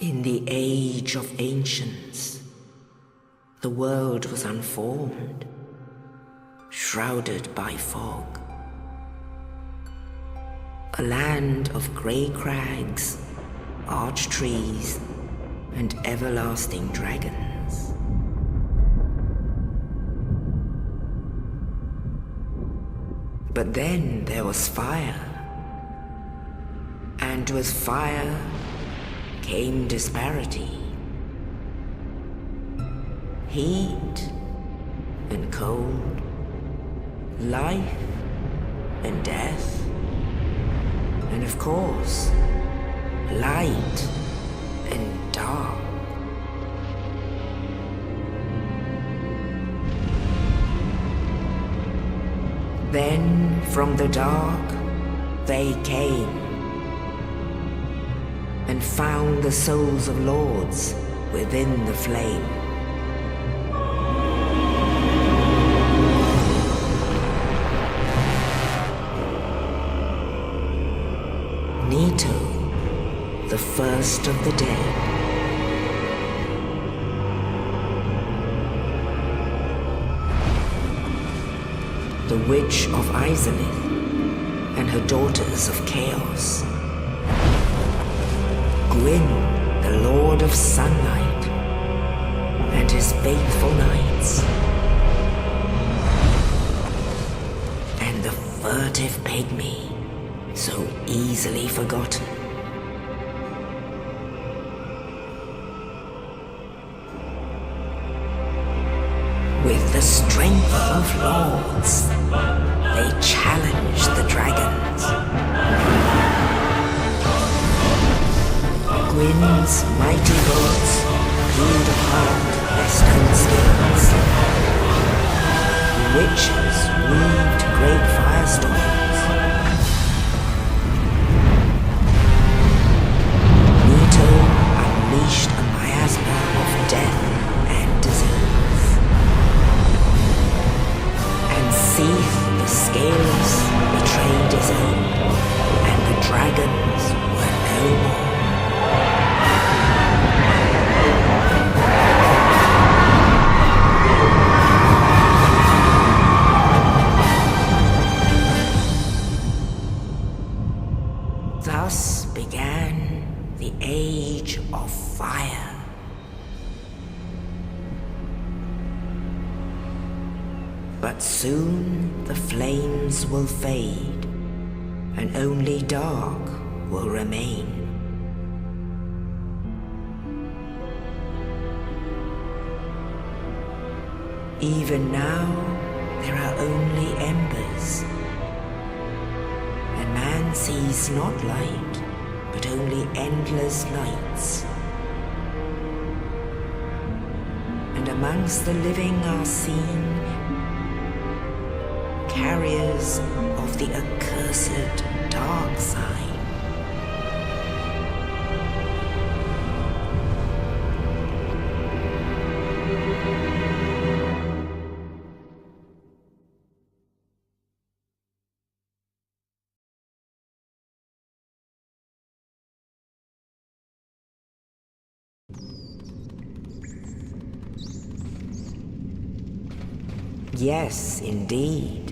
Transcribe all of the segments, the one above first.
In the age of ancients, the world was unformed, shrouded by fog. A land of grey crags, arch trees, and everlasting dragons. But then there was fire, and with fire came disparity. Heat and cold, life and death, and of course, light and dark. Then from the dark they came and found the souls of lords within the flame. Nito, the first of the dead. The Witch of Izalith and her daughters of Chaos. Gwyn, the Lord of Sunlight, and his faithful knights. And the furtive pygmy, so easily forgotten. With the strength of lords, they challenged the dragons. Gwyn's mighty bullets peeled apart their stone skins. The witches weaved great firestorms. Nito unleashed a miasma of death and disease. And Seath, the Scaleless, betrayed his own, and the dragons were no more. Thus began the Age of Fire. But soon the flames will fade, and only dark will remain. Even now, there are only embers. And man sees not light, but only endless nights. And amongst the living are seen carriers of the accursed dark side. Yes, indeed.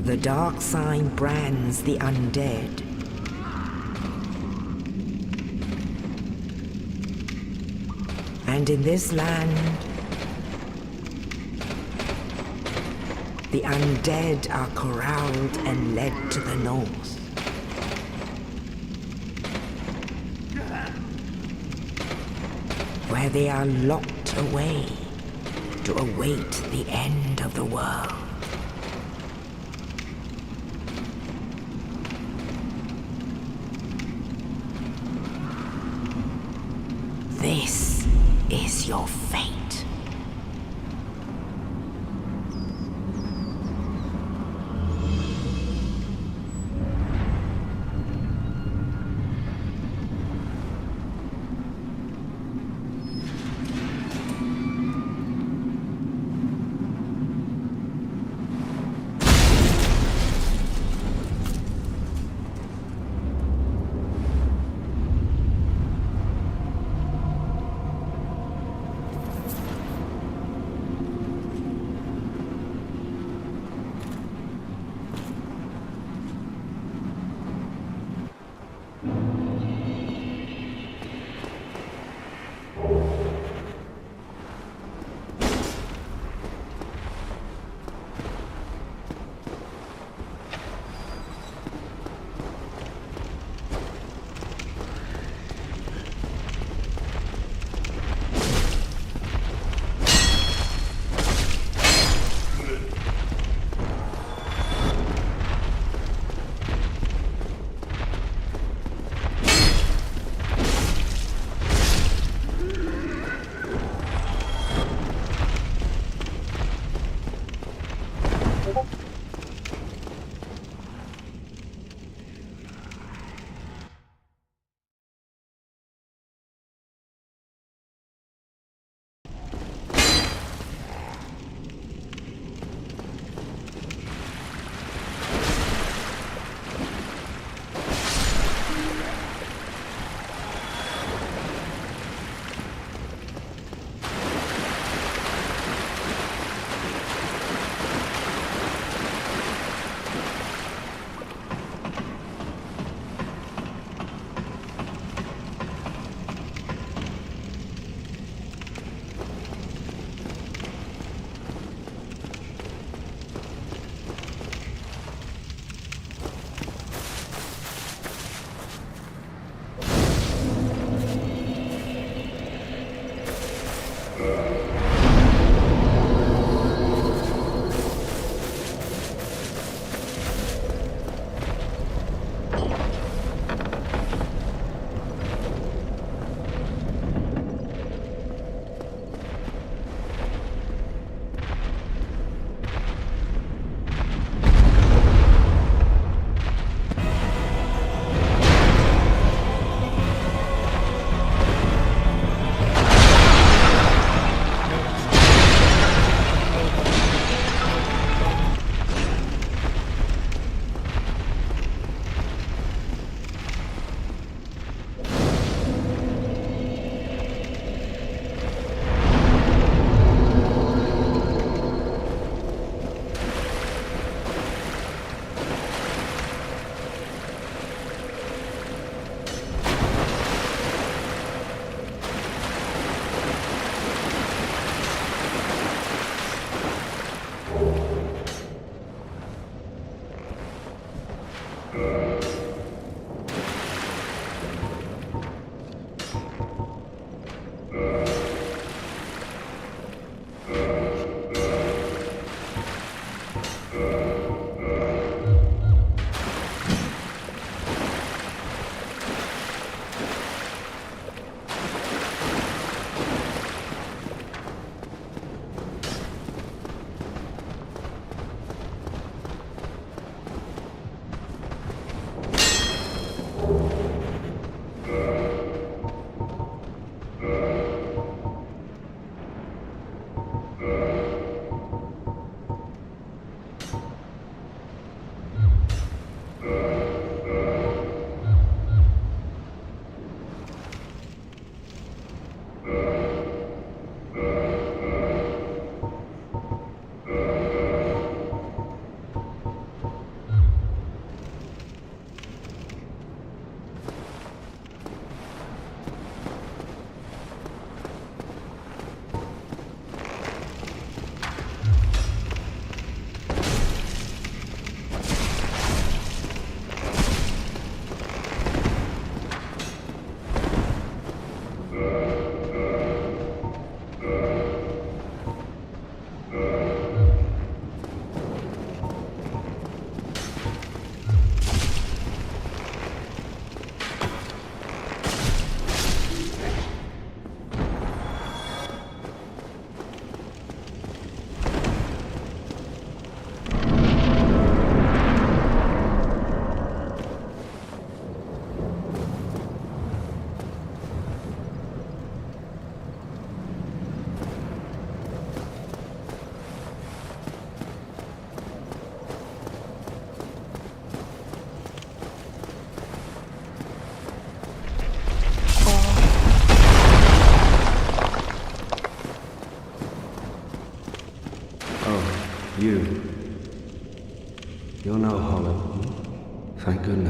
The dark sign brands the undead. And in this land, the undead are corralled and led to the north. Where they are locked away to await the end of the world. This is your fate.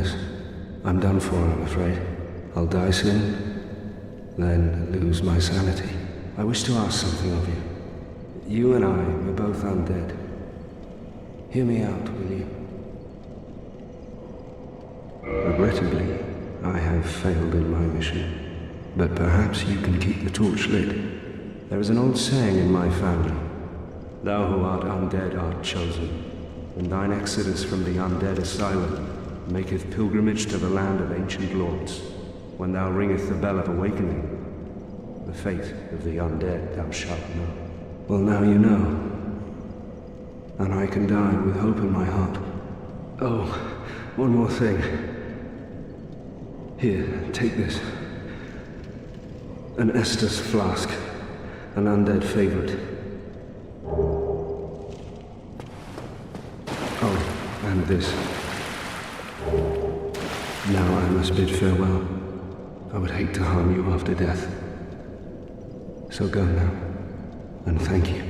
pointless. I'm done for, I'm afraid. I'll die soon, then lose my sanity. I wish to ask something of you. You and I were both undead. Hear me out, will you? Regrettably, I have failed in my mission, but perhaps you can keep the torch lit. There is an old saying in my family, "Thou who art undead art chosen, and thine exodus from the undead asylum maketh pilgrimage to the land of ancient lords. When thou ringeth the bell of awakening, the fate of the undead thou shalt know." Well, now you know, and I can die with hope in my heart. Oh, one more thing. Here, take this. An Estus flask, an undead favorite. Oh, and this. Now I must bid farewell. I would hate to harm you after death. So go now, and thank you.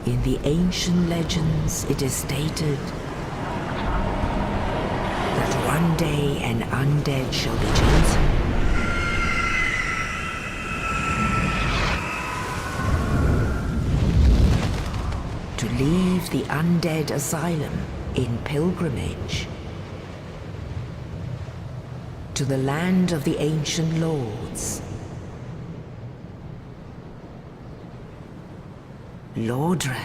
In the ancient legends, it is stated that one day an undead shall be chosen to leave the undead asylum in pilgrimage to the land of the ancient lords. Lordran.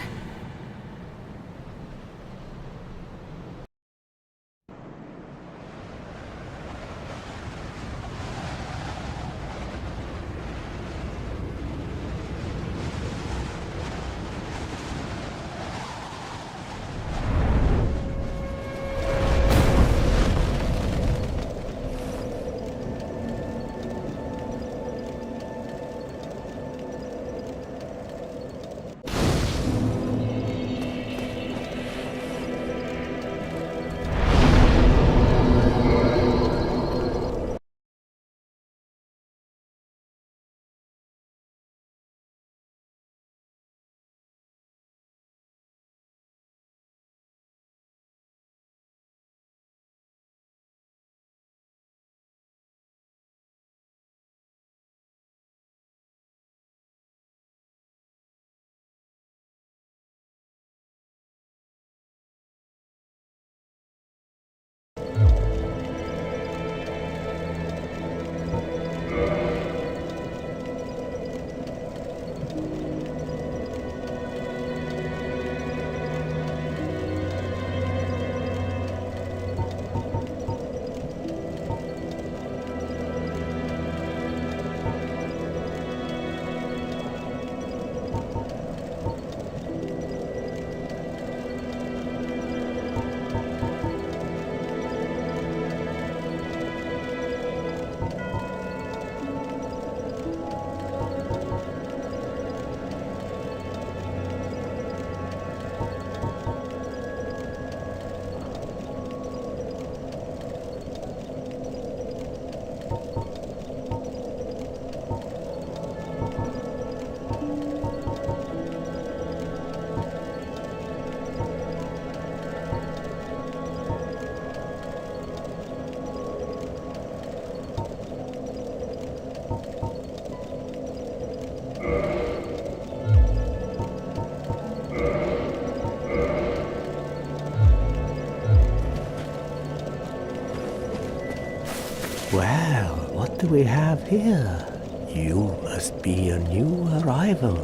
Well, what do we have here? You must be a new arrival.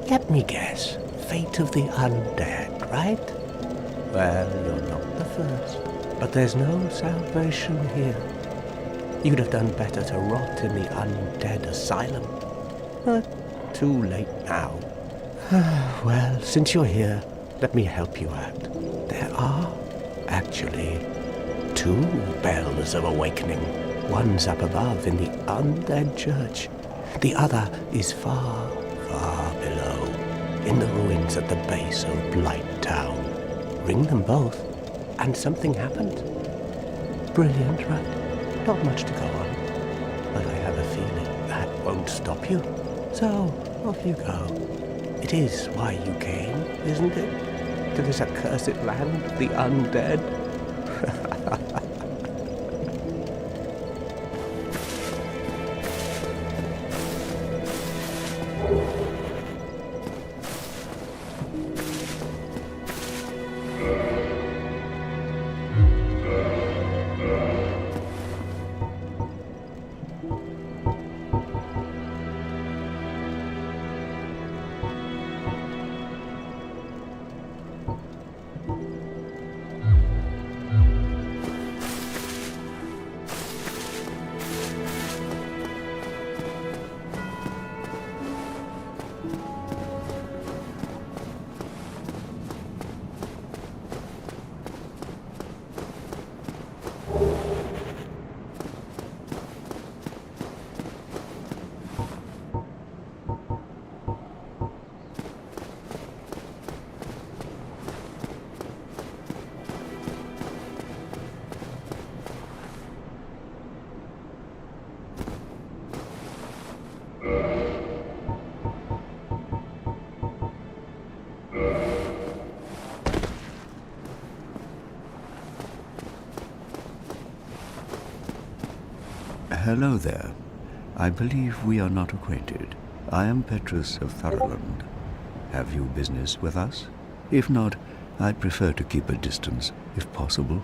Let me guess. Fate of the undead, right? Well, you're not the first. But there's no salvation here. You'd have done better to rot in the undead asylum. But too late now. Well, since you're here, let me help you out. There are, actually, 2 bells of awakening. One's up above in the undead church. The other is far, far below, in the ruins at the base of Blight Town. Ring them both, and something happens. Brilliant, right? Not much to go on, but I have a feeling that won't stop you. So, off you go. It is why you came, isn't it? To this accursed land, the undead? Hello there. I believe we are not acquainted. I am Petrus of Thurland. Have you business with us? If not, I'd prefer to keep a distance, if possible.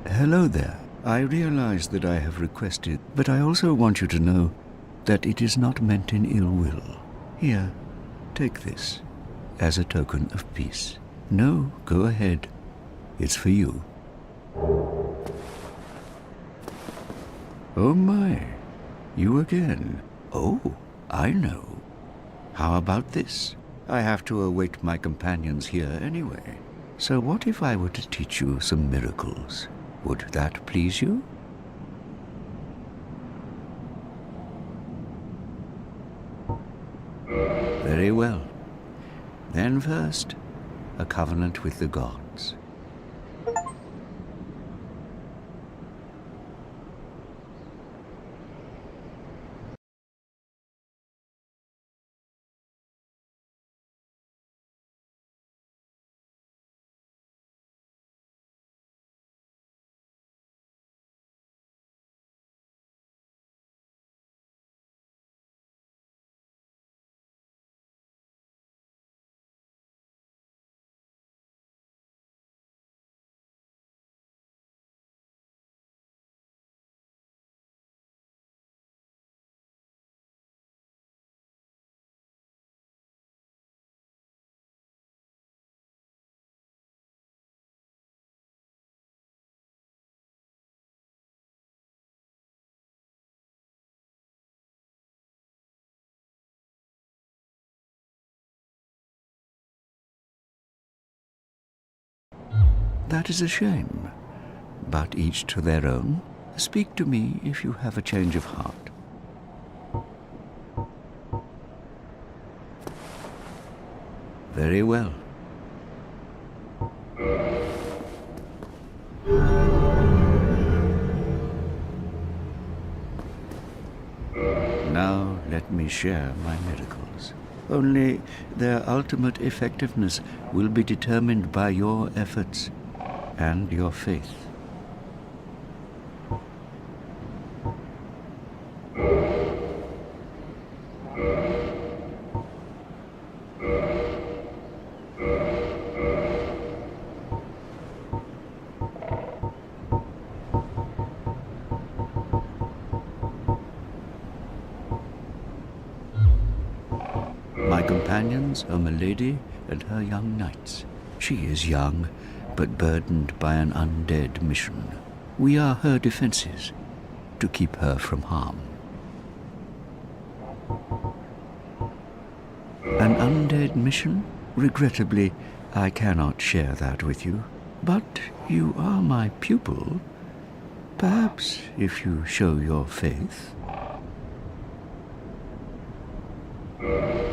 Hello there. I realize that I have requested, but I also want you to know that it is not meant in ill will. Here, take this, as a token of peace. No, go ahead. It's for you. Oh my, you again. Oh, I know. How about this? I have to await my companions here anyway. So what if I were to teach you some miracles? Would that please you? Very well. Then first, a covenant with the gods. That is a shame, but each to their own. Speak to me if you have a change of heart. Very well. Now let me share my miracles. Only their ultimate effectiveness will be determined by your efforts and your faith. My companions are Milady and her young knights. She is young, but burdened by an undead mission. We are her defenses, to keep her from harm. An undead mission? Regrettably, I cannot share that with you. But you are my pupil. Perhaps if you show your faith.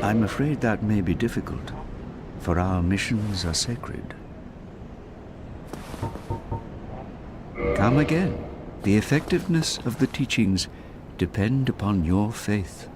I'm afraid that may be difficult, for our missions are sacred. Come again. The effectiveness of the teachings depend upon your faith.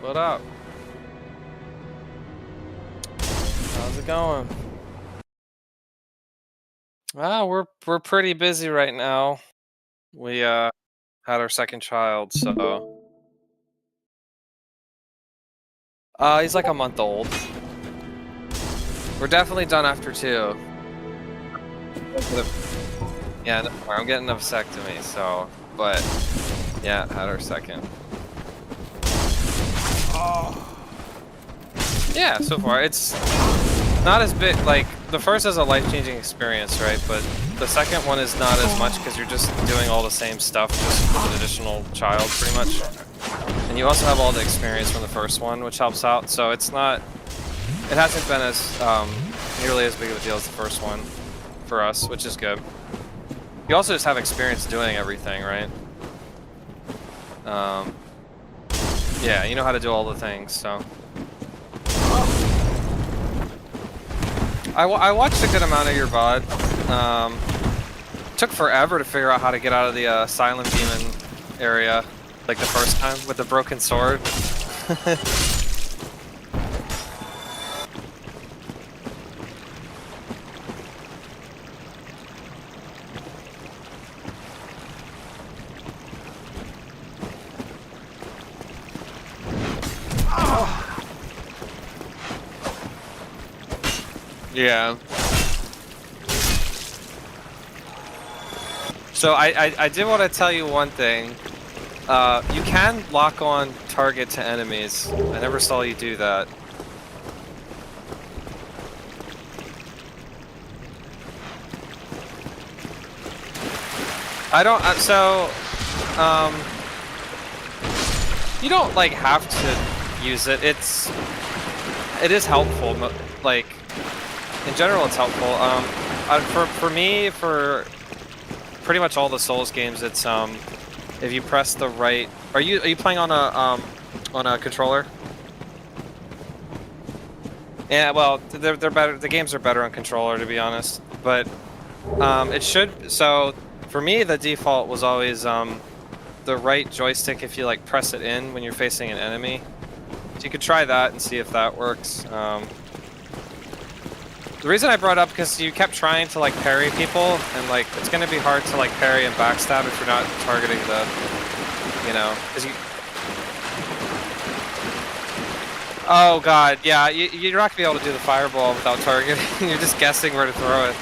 What up? How's it going? We're pretty busy right now. We had our second child, so he's like a month old. We're definitely done after 2. Yeah, no, I'm getting a vasectomy, so but yeah, had our second. Yeah, so far it's not as big. Like the first is a life-changing experience, right? But the second one is not as much because you're just doing all the same stuff, just with an additional child, pretty much. And you also have all the experience from the first one, which helps out. So it's not. It hasn't been as nearly as big of a deal as the first one for us, which is good. You also just have experience doing everything, right? Yeah, you know how to do all the things, so. I watched a good amount of your VOD. Took forever to figure out how to get out of the Silent Demon area, like the first time with the broken sword. Yeah. So I did want to tell you one thing. You can lock on target to enemies. I never saw you do that. I don't. You don't like have to use it. It is helpful. Like in general, it's helpful. For me, for pretty much all the Souls games, it's if you press the right. Are you playing on a controller? Yeah, well, they're better. The games are better on controller, to be honest. But it should. So for me, the default was always the right joystick if you like press it in when you're facing an enemy. So you could try that and see if that works. The reason I brought up because you kept trying to like parry people, and like it's gonna be hard to like parry and backstab if you're not targeting the, you know, because you. Oh god, yeah, you're not gonna be able to do the fireball without targeting. You're just guessing where to throw it.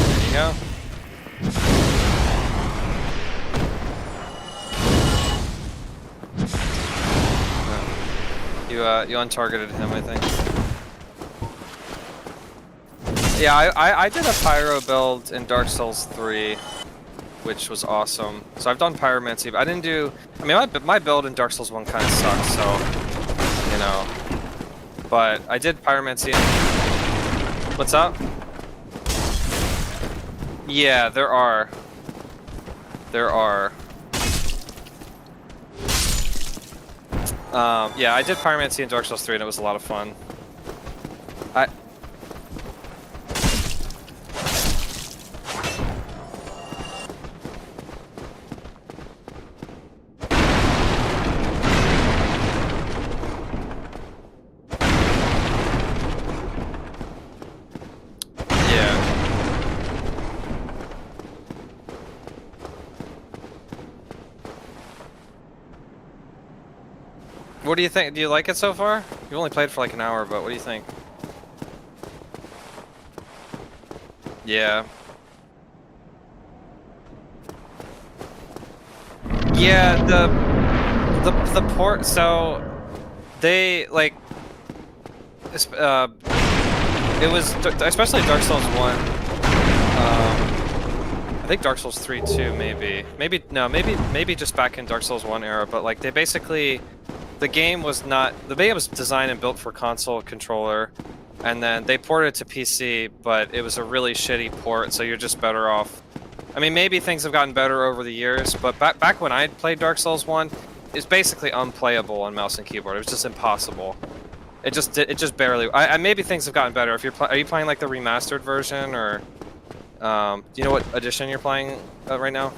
There you go. You untargeted him, I think. Yeah, I did a pyro build in Dark Souls 3, which was awesome. So I've done pyromancy, but I didn't do. I mean, my build in Dark Souls 1 kind of sucks, so you know. But I did pyromancy. What's up? Yeah, there are. There are. Yeah, I did pyromancy in Dark Souls 3, and it was a lot of fun. What do you think? Do you like it so far? You only played for like an hour, but what do you think? Yeah. Yeah, the port. So they like it was especially Dark Souls 1. I think Dark Souls 3 too, maybe. Maybe just back in Dark Souls 1 era, but like they basically. The game was designed and built for console controller, and then they ported it to PC, but it was a really shitty port, so you're just better off. I mean, maybe things have gotten better over the years, but back when I played Dark Souls 1, it's basically unplayable on mouse and keyboard. It was just impossible. It just barely. Maybe things have gotten better. If are you playing like the remastered version, or do you know what edition you're playing right now?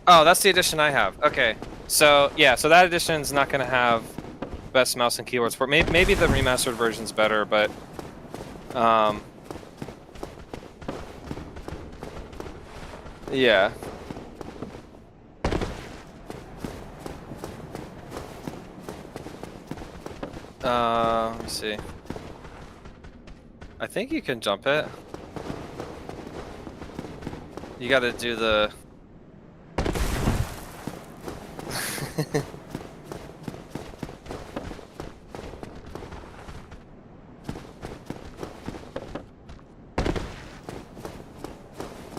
Oh, that's the edition I have. Okay. So yeah, so that edition's not gonna have best mouse and keyboard support. Maybe the remastered version's better, but yeah. Let me see. I think you can jump it. You gotta do the.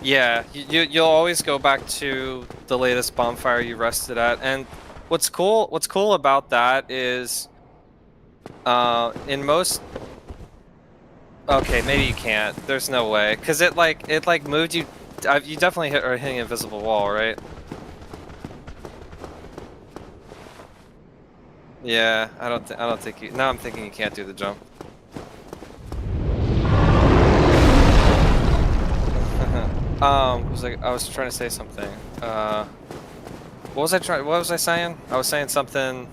Yeah, you'll always go back to the latest bonfire you rested at, and what's cool about that is, in most. Okay, maybe you can't. There's no way, cause it moved you. You definitely are hitting an invisible wall, right? Yeah, I don't think you. Now I'm thinking you can't do the jump. I was trying to say something. What was I saying? I was saying something.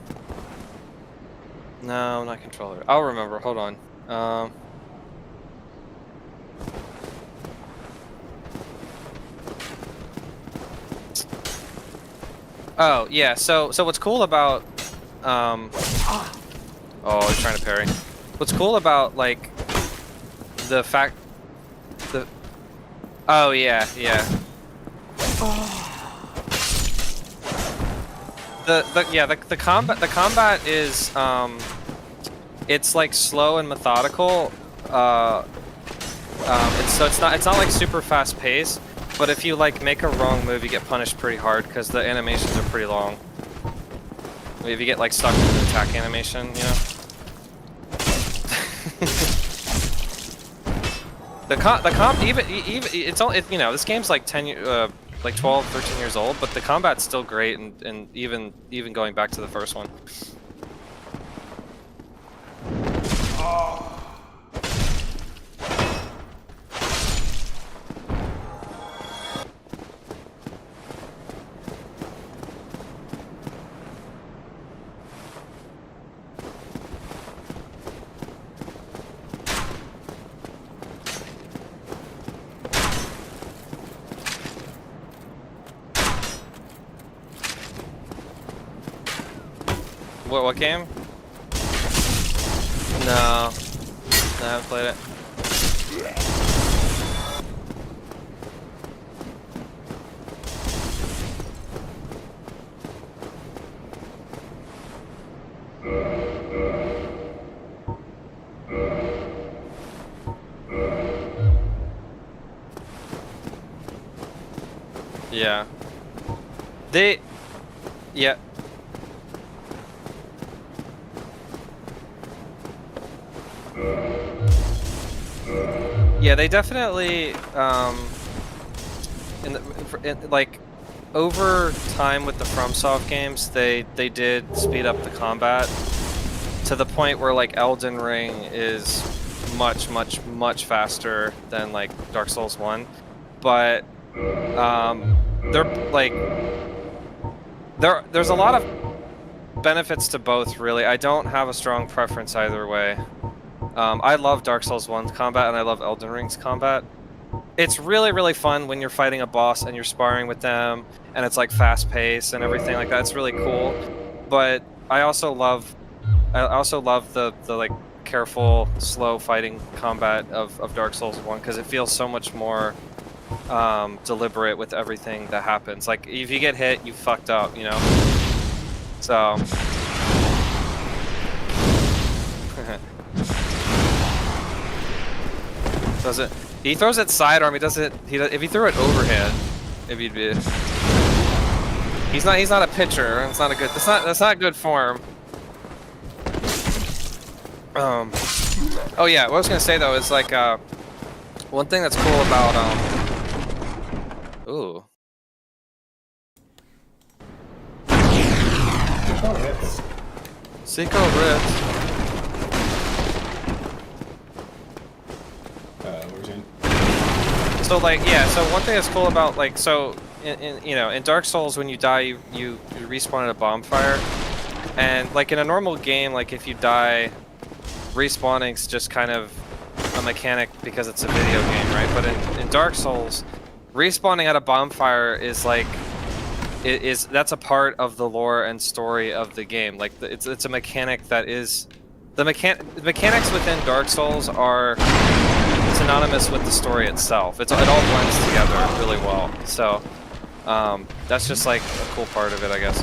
No, not controller. I'll remember. Hold on. Oh yeah. So what's cool about oh, he's trying to parry. What's cool about like the fact the oh yeah. The combat is it's like slow and methodical. It's not like super fast paced, but if you like make a wrong move, you get punished pretty hard because the animations are pretty long. If you get like stuck in the attack animation, you know. the comp even it's all you know, this game's like 10 like 12, 13 years old, but the combat's still great, and even going back to the first one. What game? No, I haven't played it. Yeah. Yeah. Yeah, they definitely, like, over time with the FromSoft games, they did speed up the combat to the point where, like, Elden Ring is much faster than, like, Dark Souls 1. But, they're, like, there's a lot of benefits to both, really. I don't have a strong preference either way. I love Dark Souls 1's combat, and I love Elden Ring's combat. It's really fun when you're fighting a boss and you're sparring with them, and it's like fast-paced and everything like that. It's really cool. But I also love the like careful, slow fighting combat of Dark Souls 1 because it feels so much more deliberate with everything that happens. Like if you get hit, you fucked up, you know. So. Does it? He throws it sidearm. He does it. If he threw it overhead, if he'd be. He's not a pitcher. It's not a good. That's not good form. Oh yeah. What I was gonna say though is like one thing that's cool about ooh. Seiko Rift. So like yeah, so one thing that's cool about like in Dark Souls when you die you respawn at a bonfire, and like in a normal game like if you die, respawning's just kind of a mechanic because it's a video game, right? But in Dark Souls, respawning at a bonfire is like that's a part of the lore and story of the game. Like it's a mechanic that is the mechanics within Dark Souls are synonymous with the story itself. It all blends together really well. So that's just like a cool part of it, I guess.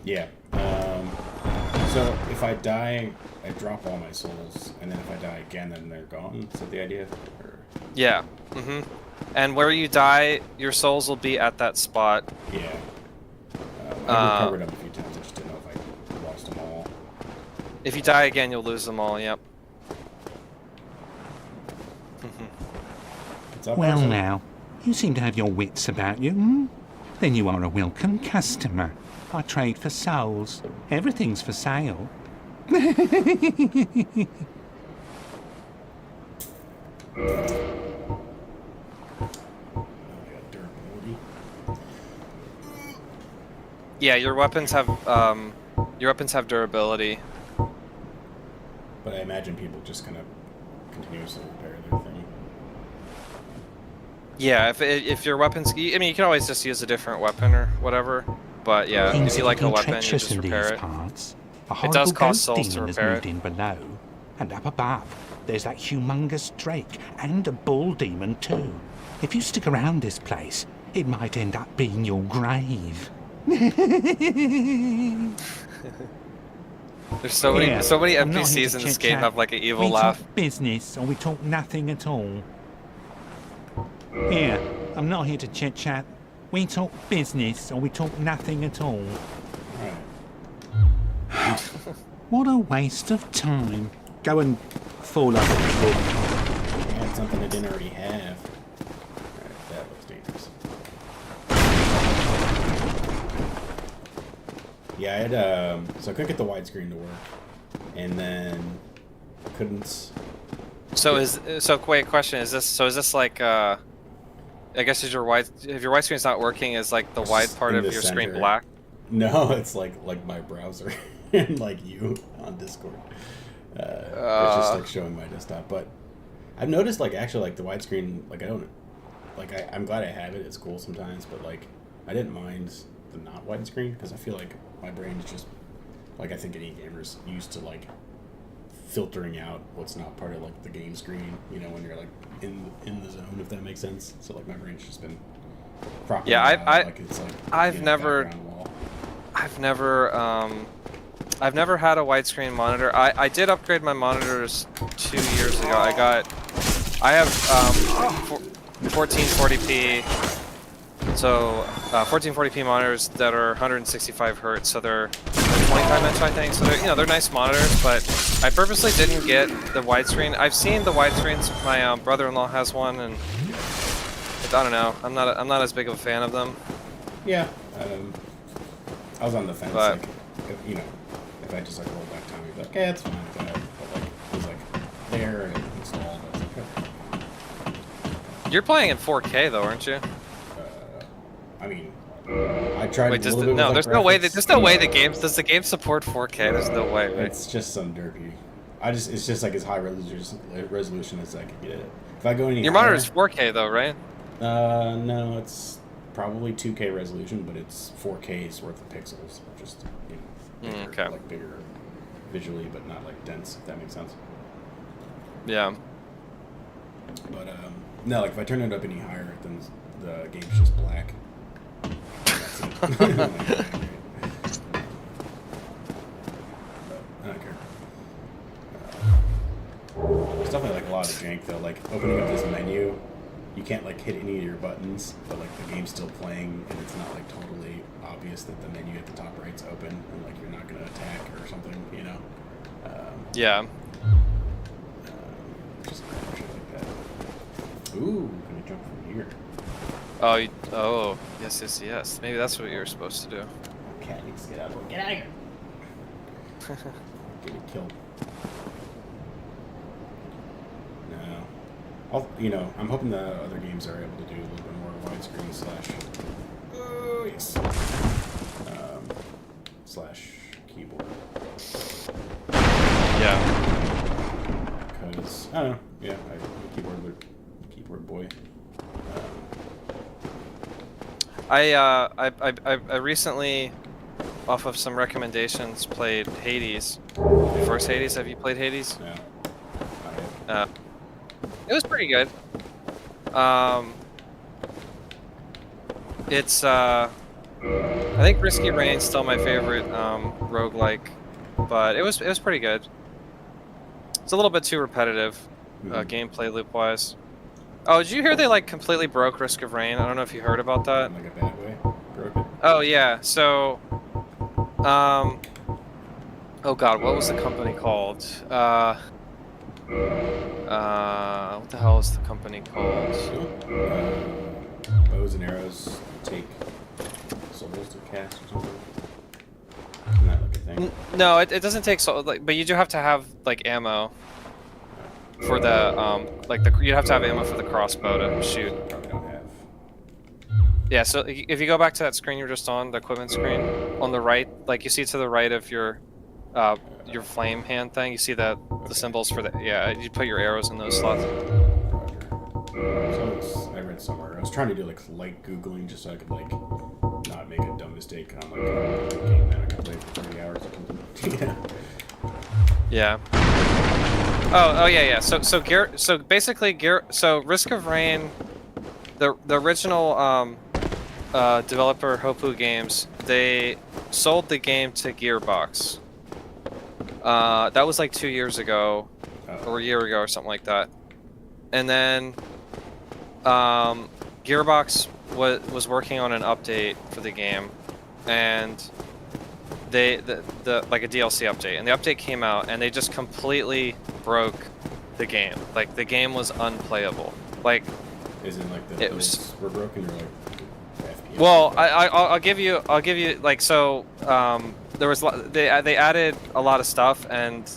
Yeah. So if I die, I drop all my souls, and then if I die again, then they're gone. Is that the idea? Or... Yeah. Mm-hmm. And where you die, your souls will be at that spot. Yeah. I recovered them a few times. I just didn't know if I lost them all. If you die again, you'll lose them all. Yep. Well now, you seem to have your wits about you, hmm? Then you are a welcome customer. I trade for souls. Everything's for sale. Yeah, your weapons have durability. But I imagine people just kind of continuously repair their thing. Yeah, if your weapons, I mean, you can always just use a different weapon or whatever. But yeah, Things if you are like a getting weapon, you treacherous just in repair these it. parts. A It does horrible cost ghost souls to demon has repair moved it. in below, and up above, there's that humongous drake and a bull demon too. If you stick around this place, it might end up being your grave. There's so many Here, I'm not here NPCs to in this game chit-chat. have like an evil we laugh. talk business or we talk nothing at all. Here, I'm not here to chit-chat. We talk business or we talk nothing at all. Alright. What a waste of time. Go and fall over the wall. I had something I didn't already have. Alright, that looks dangerous. Yeah, I had, so I couldn't get the widescreen to work. And then couldn't... So wait, question, is this like, I guess if your widescreen's not working, is like the wide part in of the your screen center. black? No, it's like my browser and like you on Discord. It's just like showing my desktop. But I've noticed like actually like the widescreen, like I don't like I'm glad I have it. It's cool sometimes, but like I didn't mind the not widescreen because I feel like my brain is just like I think any gamer's used to like filtering out what's not part of like the game screen. You know, when you're like in the zone, if that makes sense. So like my brain's just been cropping. Yeah, it out, like it's like I've you know, never- background wall. I've never had a widescreen monitor. I did upgrade my monitors 2 years ago. I have 1440p. So 1440p monitors that are 165 hertz. So they're 25 inch, I think. So they're nice monitors. But I purposely didn't get the widescreen. I've seen the widescreens. My brother-in-law has one, and I don't know. I'm not as big of a fan of them. Yeah. I was on the fence, But- like, if I just like roll back time, I'd be like, yeah, it's fine with that. But like, it was like there and installed. I was like, okay. You're playing in 4K though, aren't you? I mean, I tried Wait, a little bit with, no, like, there's no way graphics. does the game support 4K? There's no way, right? It's just some derpy. It's just like as high resolution as I could get it. If I go any Your higher, monitor is 4K though, right? no, it's probably 2K resolution, but it's 4K's worth of pixels. Just bigger, okay. like bigger visually, but not like dense. If that makes sense. Yeah. But no, like if I turn it up any higher, then the game's just black. That's it. But I don't care. It's definitely like a lot of jank though. Like opening up this menu, you can't like hit any of your buttons, but like the game's still playing, and it's not like totally obvious that the menu at the top right's open, and like you're not gonna attack or something, you know. Yeah. Just shit like that. Ooh, can I jump from here? Oh, yes. Maybe that's what you were supposed to do. Cat needs to get out of the way. Get out of here! Get it killed. No. I'm hoping the other games are able to do a little bit more widescreen slash keyboard. Yeah. Because, I don't know. Yeah, I'm a keyboard boy. I recently, off of some recommendations, played Hades. The first Hades. Have you played Hades? Yeah. It was pretty good. It's I think Risky Reign's still my favorite roguelike, but it was pretty good. It's a little bit too repetitive, gameplay loop wise. Oh, did you hear they like completely broke Risk of Rain? I don't know if you heard about that. In like a bad way. Broke it. Oh yeah, so oh god, what was the company called? What the hell is the company called? Bows and arrows take souls to cast or something. Isn't that like a thing? No, it doesn't take so like, but you do have to have like ammo for the you have to have ammo for the crossbow to shoot. Probably don't have. Yeah, so if you go back to that screen you're just on, the equipment screen, on the right, like you see to the right of your flame hand thing, you see that the symbols for the, yeah, you put your arrows in those slots. Roger. So I read somewhere was trying to do like light googling just so I could like not make a dumb mistake. And I'm like, oh, game, man, I could play for 30 hours or something. Yeah. Oh yeah. So basically so Risk of Rain, the original developer Hopoo Games, they sold the game to Gearbox. That was like 2 years ago, or a year ago, or something like that. And then Gearbox was working on an update for the game, and they like a DLC update, and the update came out, and they just completely broke the game. Like the game was unplayable. Like, is it like the builds were broken or like FPS? Well, I'll give you like, so there was they added a lot of stuff, and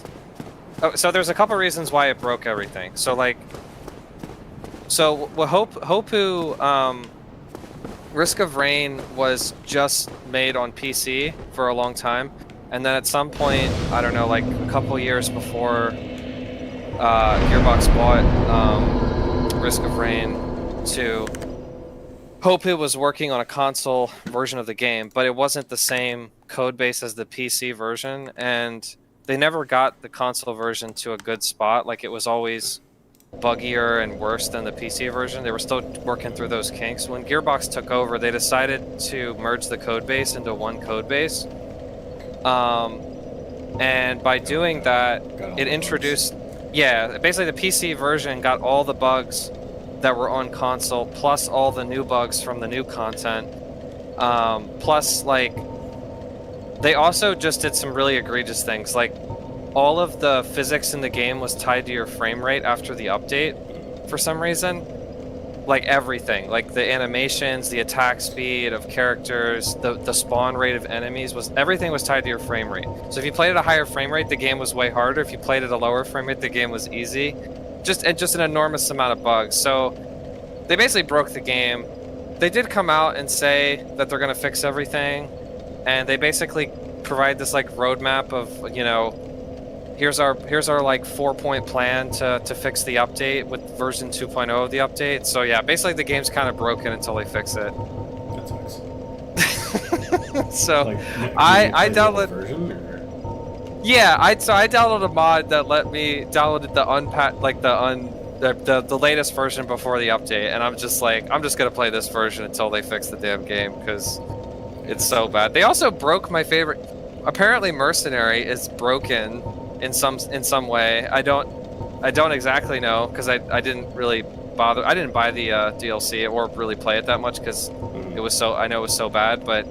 so there's a couple reasons why it broke everything. So like, so what Hopoo Risk of Rain was just made on PC for a long time, and then at some point, I don't know, like a couple years before Gearbox bought Risk of Rain 2, Hopoo was working on a console version of the game, but it wasn't the same code base as the PC version, and they never got the console version to a good spot. Like, it was always buggier and worse than the PC version. They were still working through those kinks. When Gearbox took over, they decided to merge the code base into one code base. And by doing that, it introduced... Yeah, basically the PC version got all the bugs that were on console, plus all the new bugs from the new content. Plus, like, they also just did some really egregious things. Like, all of the physics in the game was tied to your frame rate after the update for some reason. Like everything, like the animations, the attack speed of characters, the spawn rate of enemies, everything was tied to your frame rate. So if you played at a higher frame rate, the game was way harder. If you played at a lower frame rate, the game was easy. Just an enormous amount of bugs. So they basically broke the game. They did come out and say that they're gonna fix everything, and they basically provide this like roadmap of, you know, here's our like 4-point plan to fix the update with version 2.0 of the update. So yeah, basically the game's kind of broken until they fix it. That sucks. So Like, I downloaded. Version, or? Yeah, I downloaded a mod that let me downloaded the latest version before the update, and I'm just gonna play this version until they fix the damn game because it's so bad. They also broke my favorite. Apparently, Mercenary is broken in some way. I don't exactly know because I didn't really bother. I didn't buy the DLC or really play it that much because I know it was so bad. But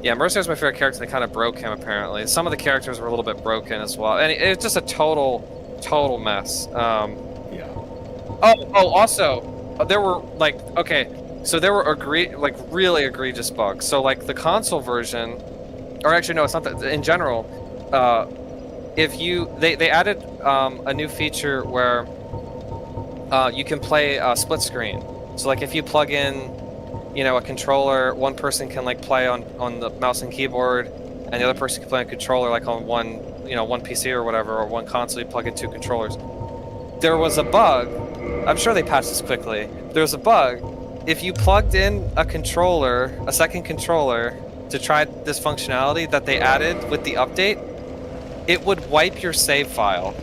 yeah, Mercenary's my favorite character. They kind of broke him apparently. Some of the characters were a little bit broken as well, and it's just a total mess. Yeah. Also, there were like, so there were really egregious bugs. So like the console version, or actually no, it's not that. In general, if they added a new feature where you can play split screen. So like if you plug in, you know, a controller, one person can like play on the mouse and keyboard, and the other person can play on controller, like on one PC or whatever, or one console. You plug in 2 controllers. There was a bug. I'm sure they patched this quickly. There was a bug. If you plugged in a second controller to try this functionality that they added with the update, it would wipe your save file.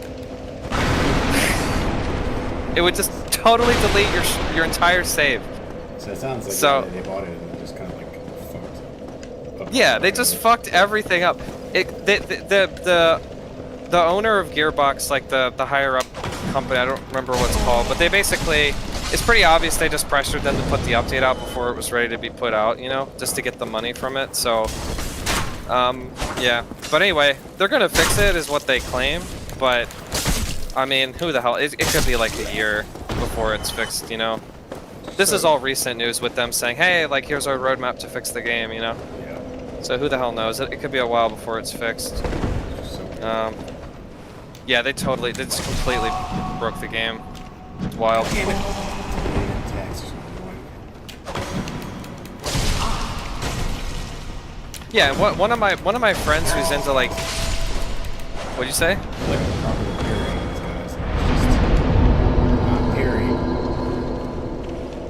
It would just totally delete your entire save. So it sounds like they bought it and just kind of like fucked up. Yeah, they just fucked everything up. The owner of Gearbox, like the higher up company, I don't remember what it's called, but they basically, it's pretty obvious they just pressured them to put the update out before it was ready to be put out, you know, just to get the money from it. So yeah, but anyway, they're gonna fix it is what they claim, but I mean, who the hell, it could be like a year before it's fixed, you know. This is all recent news with them saying, hey, like, here's our roadmap to fix the game, you know. Yeah. So who the hell knows? It could be a while before it's fixed. Yeah, they just completely broke the game. It's wild. Yeah, one of my friends who's into like, what'd you say? Like a proper parrying, these guys. Just not parry.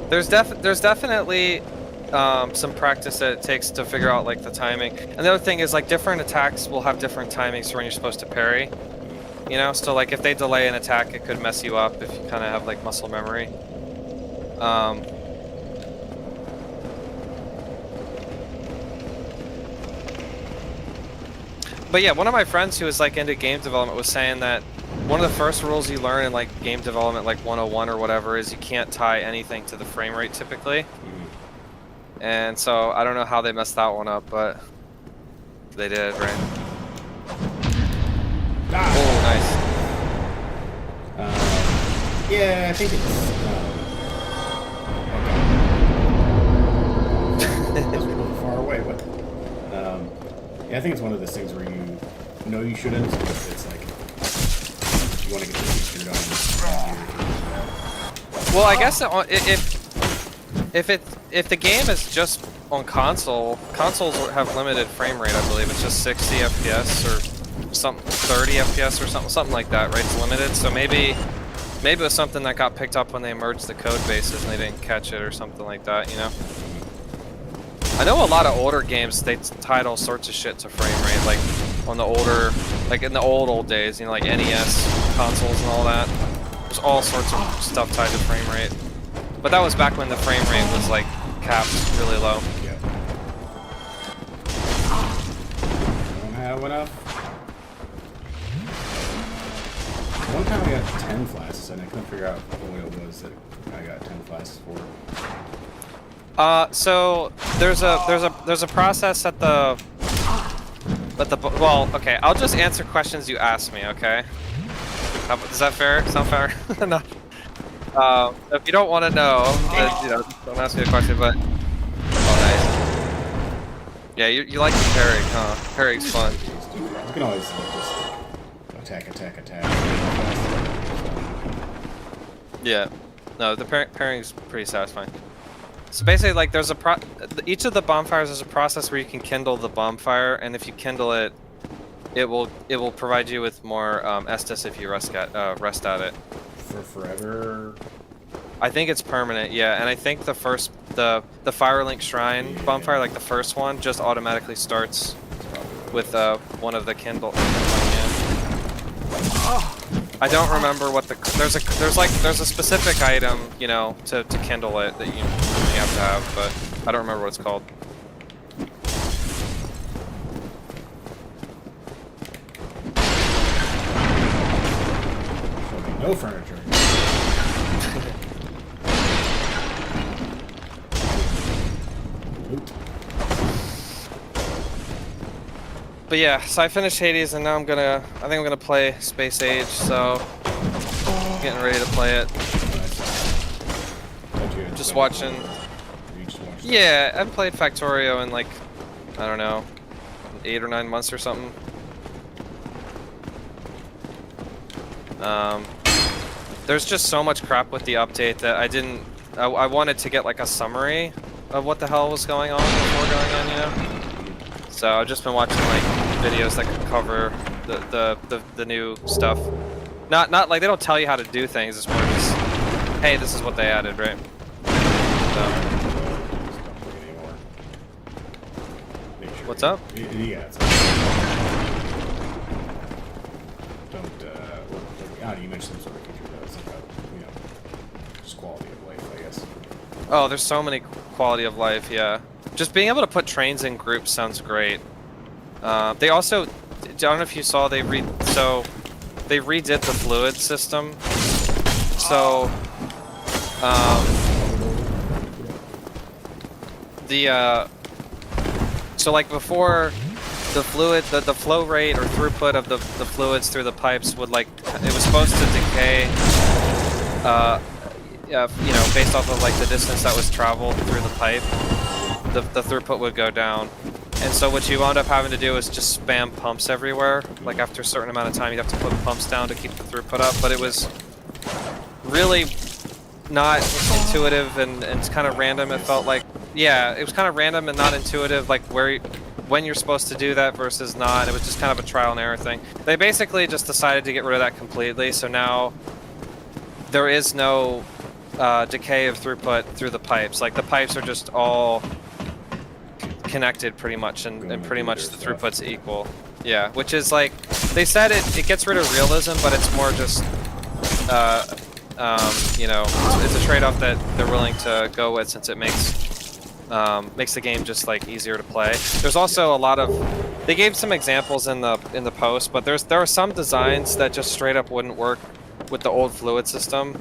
There's definitely some practice that it takes to figure out like the timing. And the other thing is like different attacks will have different timings for when you're supposed to parry. You know, so like if they delay an attack, it could mess you up if you kind of have like muscle memory. But yeah, one of my friends who is like into game development was saying that one of the first rules you learn in like game development, like 101 or whatever, is you can't tie anything to the frame rate typically. And so I don't know how they messed that one up, but they did, right? Oh, nice. Yeah, I think it's. Okay. That's a little far away, but. Yeah, I think it's one of those things where you know you shouldn't, but it's like you want to get the feature done. Well, I guess if the game is just on consoles have limited frame rate. I believe it's just 60 FPS or something, 30 FPS or something like that, right? It's limited. So maybe it was something that got picked up when they merged the code bases and they didn't catch it or something like that, you know? I know a lot of older games, they tied all sorts of shit to frame rate, like on the older, like in the old days, you know, like NES consoles and all that. There's all sorts of stuff tied to frame rate. But that was back when the frame rate was like capped really low. Yeah. Don't have enough. One time I got 10 flasks and I couldn't figure out what it was that I got 10 flasks for. So there's a process at the well, okay, I'll just answer questions you ask me, okay? Is that fair? Sound fair? No. If you don't want to know, then, you know, don't ask me a question, but oh, nice. Yeah, you like the parry, huh? Parry's fun. You can always just attack. Yeah. No, the parrying's pretty satisfying. So basically, like, there's each of the bonfires is a process where you can kindle the bonfire, and if you kindle it, it will provide you with more Estus if you rest at it. For forever. I think it's permanent, yeah. And I think the Firelink Shrine bonfire, like the first one, just automatically starts with one of the kindle. I don't remember what there's a specific item, you know, to kindle it that you have to have, but I don't remember what it's called. No furniture. But yeah, so I finished Hades and now I think I'm gonna play Space Age, so getting ready to play it. Just watching. Yeah, I've played Factorio in like, I don't know, 8 or 9 months or something. There's just so much crap with the update that I wanted to get like a summary of what the hell was going on before going on, you know? So I've just been watching like videos that could cover the new stuff. Not like they don't tell you how to do things, it's more just, hey, this is what they added, right? So. What's up? Yeah, it's you mentioned some sort of feature that was about, you know, just quality of life, I guess. Oh, there's so many quality of life, yeah. Just being able to put trains in groups sounds great. They also, I don't know if you saw, they redid the fluid system. So, so like before, the flow rate or throughput of the fluids through the pipes would like, it was supposed to decay, you know, based off of like the distance that was traveled through the pipe, the throughput would go down. And so what you wound up having to do is just spam pumps everywhere. Like after a certain amount of time, you'd have to put pumps down to keep the throughput up. But it was really not intuitive and it's kind of random. It felt like, yeah, it was kind of random and not intuitive, like when you're supposed to do that versus not. It was just kind of a trial and error thing. They basically just decided to get rid of that completely. So now there is no decay of throughput through the pipes. Like the pipes are just all connected pretty much, and pretty much the throughput's equal. Yeah, which is like, they said it gets rid of realism, but it's more just, you know, it's a trade-off that they're willing to go with since it makes the game just like easier to play. There's also a lot of, they gave some examples in the post, but there are some designs that just straight up wouldn't work with the old fluid system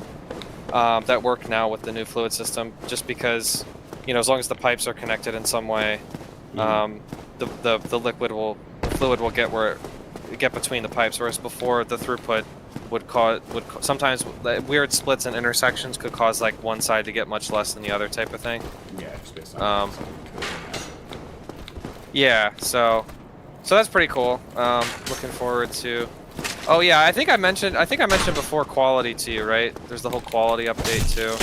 that work now with the new fluid system, just because, you know, as long as the pipes are connected in some way, the fluid will get between the pipes, whereas before the throughput would sometimes weird splits and intersections could cause like one side to get much less than the other type of thing. Yeah, just based on yeah, so that's pretty cool. Looking forward to. Oh yeah, I think I mentioned before quality to you, right? There's the whole quality update too.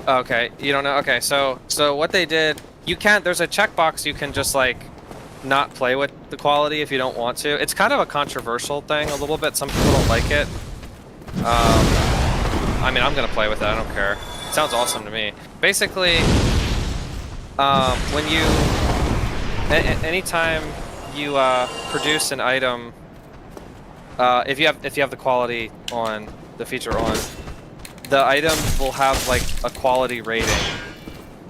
Okay, you don't know. Okay, so what they did, there's a checkbox you can just like not play with the quality if you don't want to. It's kind of a controversial thing a little bit. Some people don't like it. I mean, I'm gonna play with it. I don't care. It sounds awesome to me. Basically, when you, anytime you produce an item, if you have the quality on, the feature on, the item will have like a quality rating.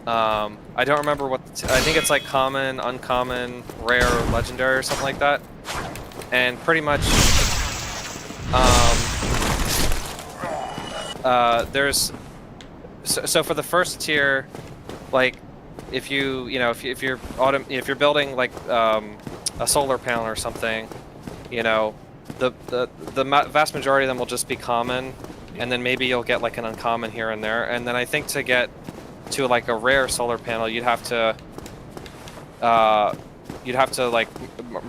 I don't remember what, I think it's like common, uncommon, rare, legendary, or something like that. And pretty much, there's, so for the first tier, like, if you're building like a solar panel or something, you know, the vast majority of them will just be common, and then maybe you'll get like an uncommon here and there. And then I think to get to like a rare solar panel, you'd have to like,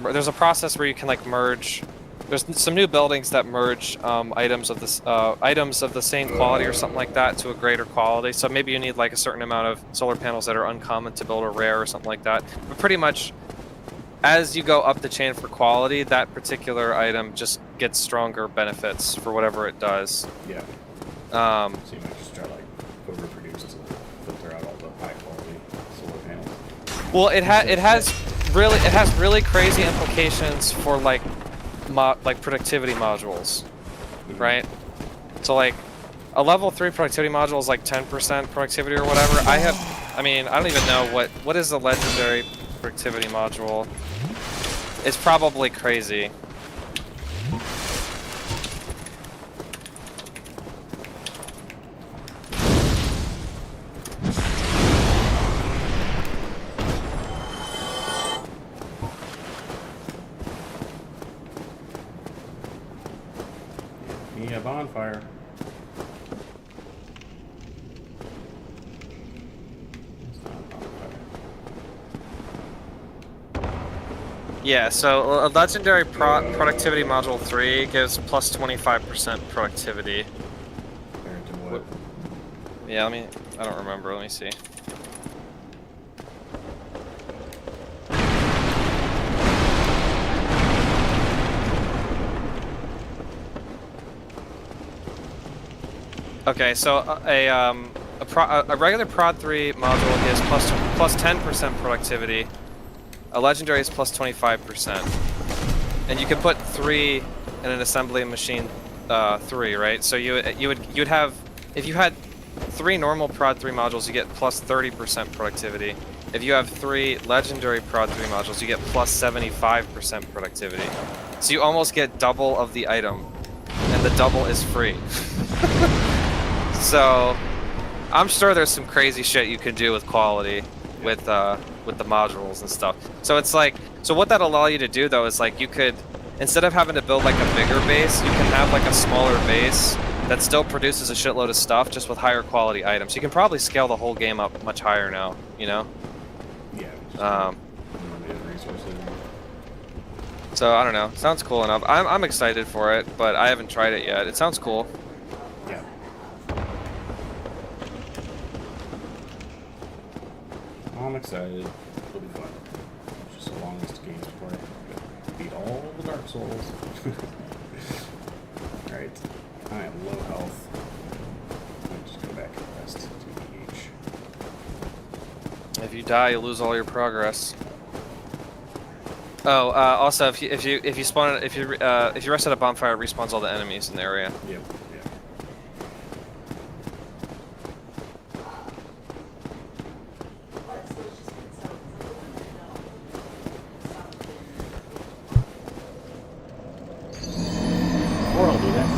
there's a process where you can like merge. There's some new buildings that merge items of the same quality or something like that to a greater quality. So maybe you need like a certain amount of solar panels that are uncommon to build a rare or something like that. But pretty much, as you go up the chain for quality, that particular item just gets stronger benefits for whatever it does. Yeah. So you might just try to like overproduce to filter out all the high quality solar panels. Well, it has really crazy implications for like productivity modules, right? So like a level 3 productivity module is like 10% productivity or whatever. I mean, I don't even know what is the legendary productivity module. It's probably crazy. Yeah, bonfire. It's not a bonfire. Yeah, so a legendary productivity module 3 gives plus 25% productivity. Compared to what? Yeah, I don't remember, let me see. Okay, so a regular prod 3 module is plus 10% productivity. A legendary is plus 25%. And you can put 3 in an assembly machine 3, right? So you'd have, if you had 3 normal prod 3 modules, you get plus 30% productivity. If you have 3 legendary prod 3 modules, you get plus 75% productivity. So you almost get double of the item, and the double is free. So, I'm sure there's some crazy shit you can do with quality, with the modules and stuff. So it's like, so what that'll allow you to do though is like you could, instead of having to build like a bigger base, you can have like a smaller base that still produces a shitload of stuff just with higher quality items. You can probably scale the whole game up much higher now, you know? Yeah. Unlimited resources. So I don't know. Sounds cool enough. I'm excited for it, but I haven't tried it yet. It sounds cool. Yeah. I'm excited. It'll be fun. It's just the longest games before I beat all the Dark Souls. Alright. Alright. I am low health. Let me just go back and rest to EH. If you die, you lose all your progress. Oh, also, if you spawn if you rest at a bonfire, it respawns all the enemies in the area. Yep. Or I'll do that.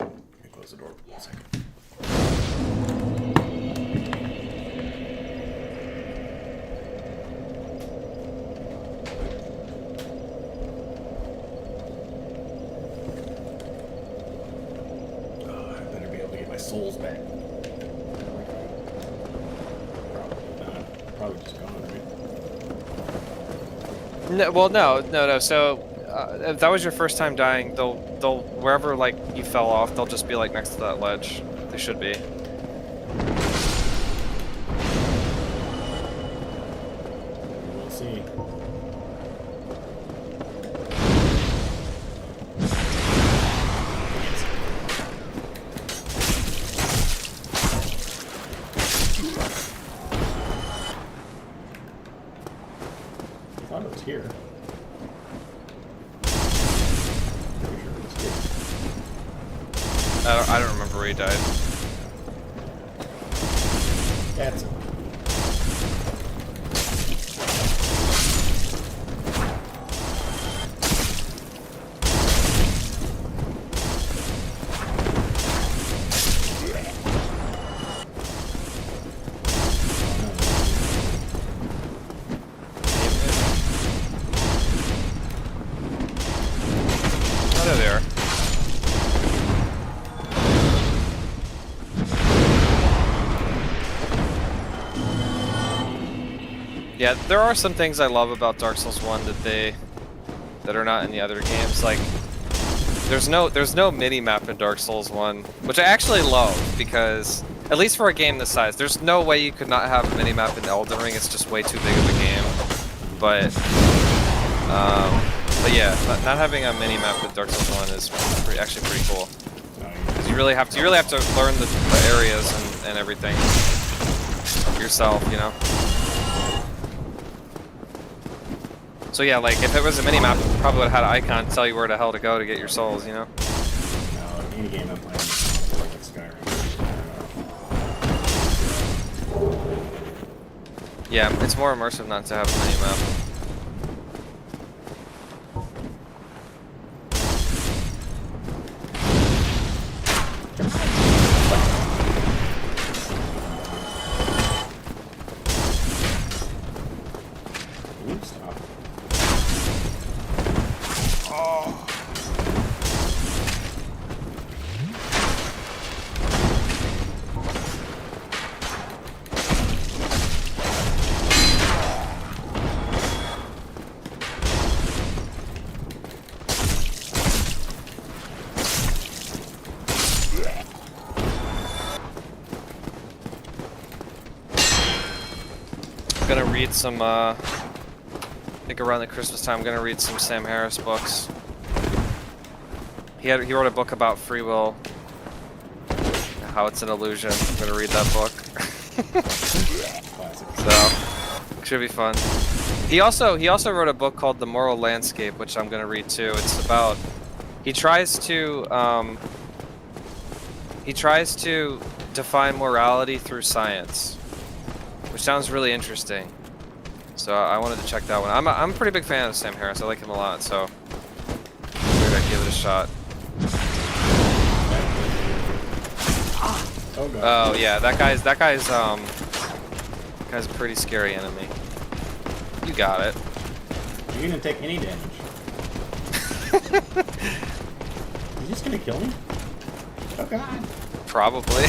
Let me close the door for a second. Oh, I better be able to get my souls back. Probably not. Probably just gone, right? No, well, no. So, if that was your first time dying, they'll wherever like you fell off, they'll just be like next to that ledge. They should be. We'll see. I thought it was here. Pretty sure it was here. I don't remember where he died. That's it. Oh, there they are. Yeah, there are some things I love about Dark Souls 1 that are not in the other games. Like, there's no mini map in Dark Souls 1, which I actually love because, at least for a game this size, there's no way you could not have a mini map in Elden Ring. It's just way too big of a game. But yeah, not having a mini map with Dark Souls 1 is actually pretty cool. Because you really have to learn the areas and everything yourself, you know. So yeah, like if it was a mini map, it probably would have had an icon to tell you where the hell to go to get your souls, you know. No, any game I'm playing is like Skyrim. Yeah, it's more immersive not to have a mini map. Ooh, stop. I'm gonna read some, I think around the Christmas time, I'm gonna read some Sam Harris books. He wrote a book about free will, how it's an illusion. I'm gonna read that book. So, should be fun. He also wrote a book called The Moral Landscape, which I'm gonna read too. It's about, he tries to define morality through science, which sounds really interesting. So I wanted to check that one. I'm a pretty big fan of Sam Harris. I like him a lot, so figured I'd give it a shot. Oh god. Oh yeah, that guy's a pretty scary enemy. You got it. You're gonna take any damage. You're just gonna kill me? Oh god. Probably.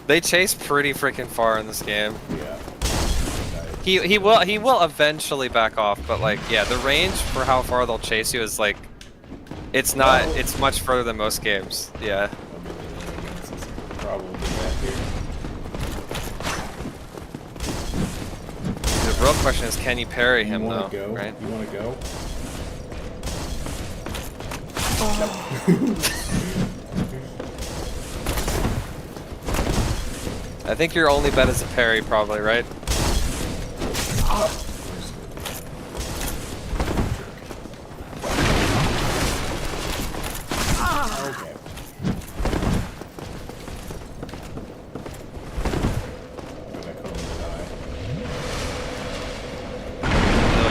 They chase pretty freaking far in this game. Yeah. He will eventually back off, but like yeah, the range for how far they'll chase you is like it's much further than most games. Yeah. Probably back here. real question is, can you parry him You though? wanna go? Right? You wanna go? I think your only bet is a parry, probably, right? Okay.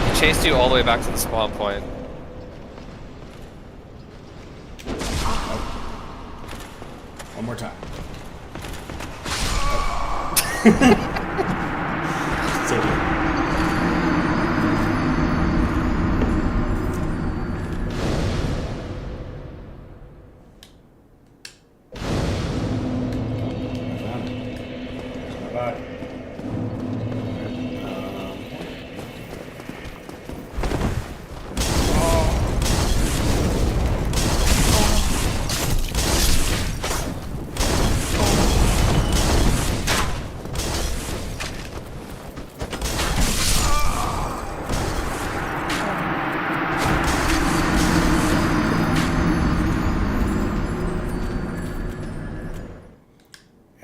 He chased you all the way back to the spawn point. One more time. So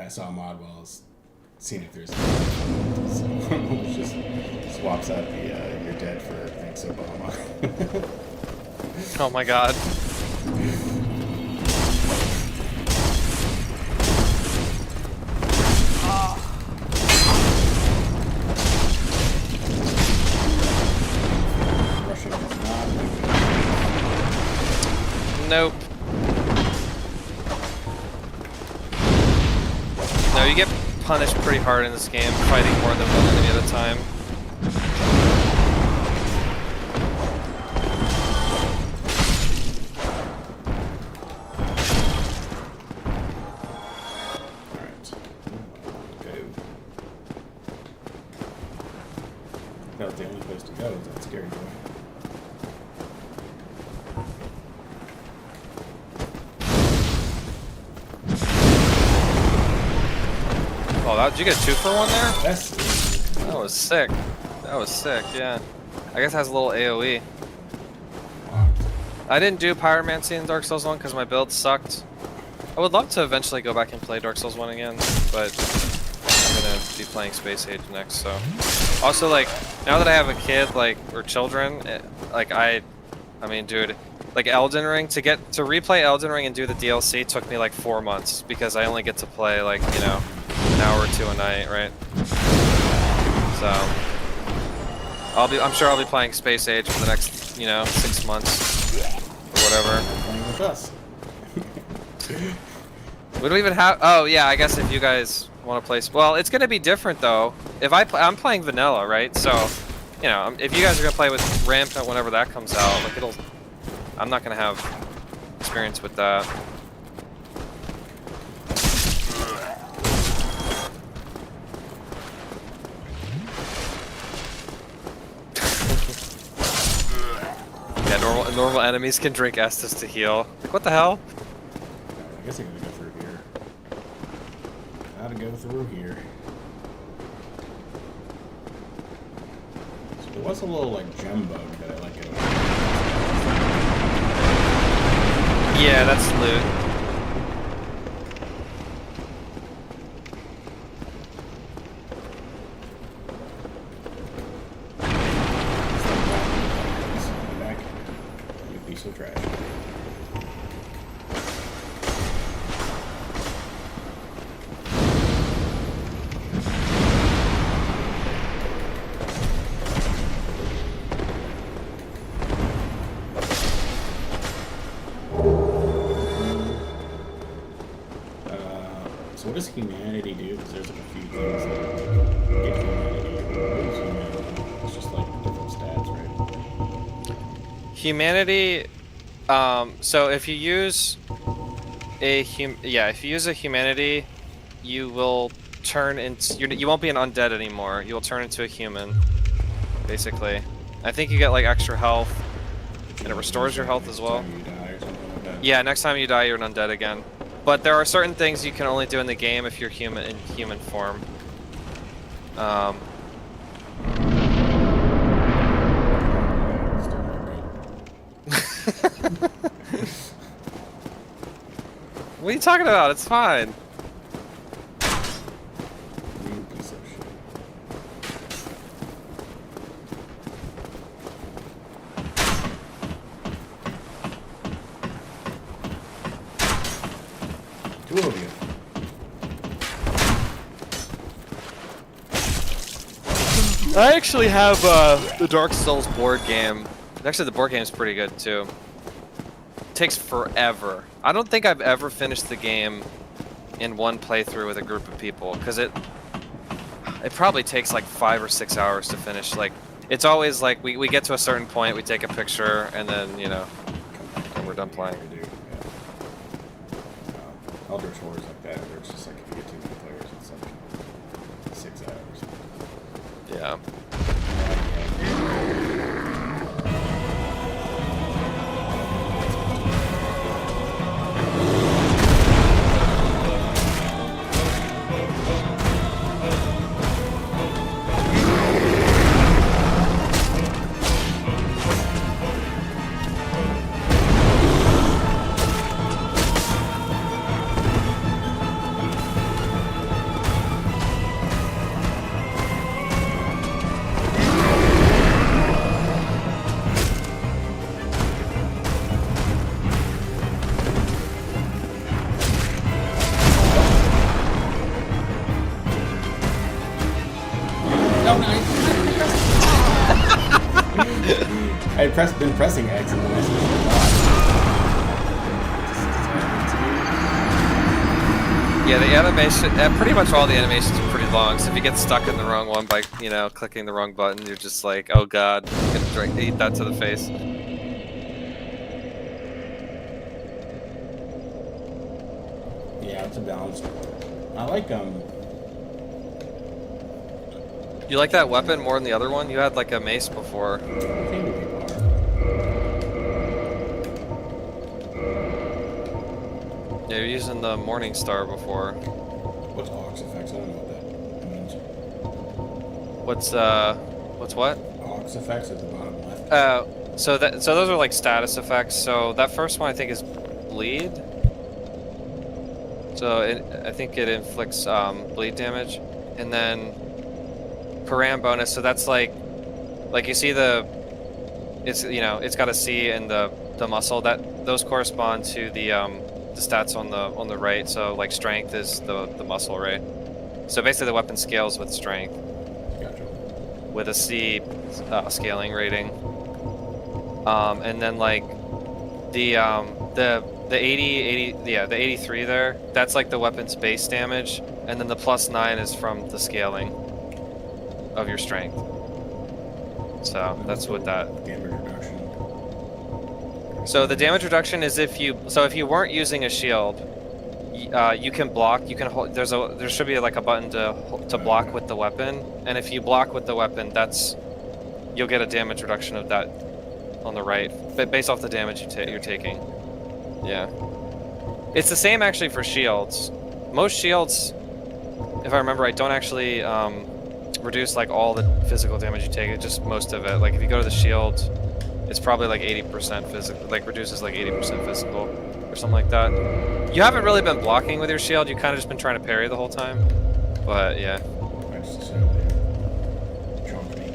I saw a mod while I was seeing if there's so it just swaps out the you're dead for thanks Obama. Oh my god. Russian is not Nope. No, you get punished pretty hard in this game, fighting more than one enemy at a time. Alright. Go. That was the only place to go, is that scary boy. Oh, did you get 2 for 1 there? That's That was sick. That was sick, yeah. I guess it has a little AoE. I didn't do Pyromancy in Dark Souls 1 because my build sucked. I would love to eventually go back and play Dark Souls 1 again, but I'm gonna be playing Space Age next, so. Also, like, now that I have a kid, like, or children, like, I mean, dude, like Elden Ring, to replay Elden Ring and do the DLC took me like 4 months because I only get to play, like, you know, an hour or 2 a night, right? So, I'm sure I'll be playing Space Age for the next, you know, 6 months or whatever. playing with us. We don't even have. Oh yeah, I guess if you guys want to play. Well, it's gonna be different though. If I'm playing vanilla, right? So, you know, if you guys are gonna play with Rampant whenever that comes out, like I'm not gonna have experience with that. Yeah, normal enemies can drink Estus to heal. Like, what the hell? I guess I gotta go through here. Gotta go through here. So there was a little like gem bug that I like it. Yeah, that's loot. Back. You piece of trash. So what does humanity do? Because there's like a few things that get humanity. What is humanity? It's just like different stats, right? Humanity. So if you use a humanity, you will turn into. You won't be an undead anymore. You will turn into a human, basically. I think you get like extra health, and it restores your health as well. Next time you die or something like that. Yeah, next time you die, you're an undead again. But there are certain things you can only do in the game if you're human in human form. What are you talking about? It's fine. You piece of shit. Two of you. I actually have the Dark Souls board game. Actually, the board game is pretty good too. It takes forever. I don't think I've ever finished the game in one playthrough with a group of people, because it probably takes like 5 or 6 hours to finish. Like, it's always like we get to a certain point, we take a picture, and then, you know, and we're done playing. Yeah. Elder Scrolls like that, where it's just like if you get too many players, it's like 6 hours. Yeah. I had been pressing X and then I switched Yeah, the animation, pretty much all the animations are pretty long, so if you get stuck in the wrong one by, you know, clicking the wrong button, you're just like, oh god, I'm gonna eat that to the face. Yeah, it's a balance. I like You like that weapon more than the other one? You had like a mace before. Yeah, you're using the Morning Star before. What's Aux effects? I don't know what that means. What's what? Aux effects at the bottom left. So those are like status effects. So that first one I think is bleed. So I think it inflicts bleed damage, and then Param bonus. So that's like you see it's, you know, it's got a C in the muscle, that those correspond to the stats on the right. So like strength is the muscle, right? So basically the weapon scales with strength. Gotcha. With a C scaling rating. And then like the 83 there, that's like the weapon's base damage, and then the +9 is from the scaling of your strength. So that's what that Damage reduction. So the damage reduction is if you weren't using a shield, you can block. You can hold. There should be like a button to block with the weapon, and if you block with the weapon, you'll get a damage reduction of that on the right, but based off the damage you're taking. Yeah, it's the same actually for shields. Most shields, if I remember right, don't actually reduce like all the physical damage you take. It's just most of it. Like if you go to the shield, it's probably like 80% physical, like reduces like 80% physical or something like that. You haven't really been blocking with your shield, you kind of just been trying to parry the whole time. But yeah. I just assumed they jumped me.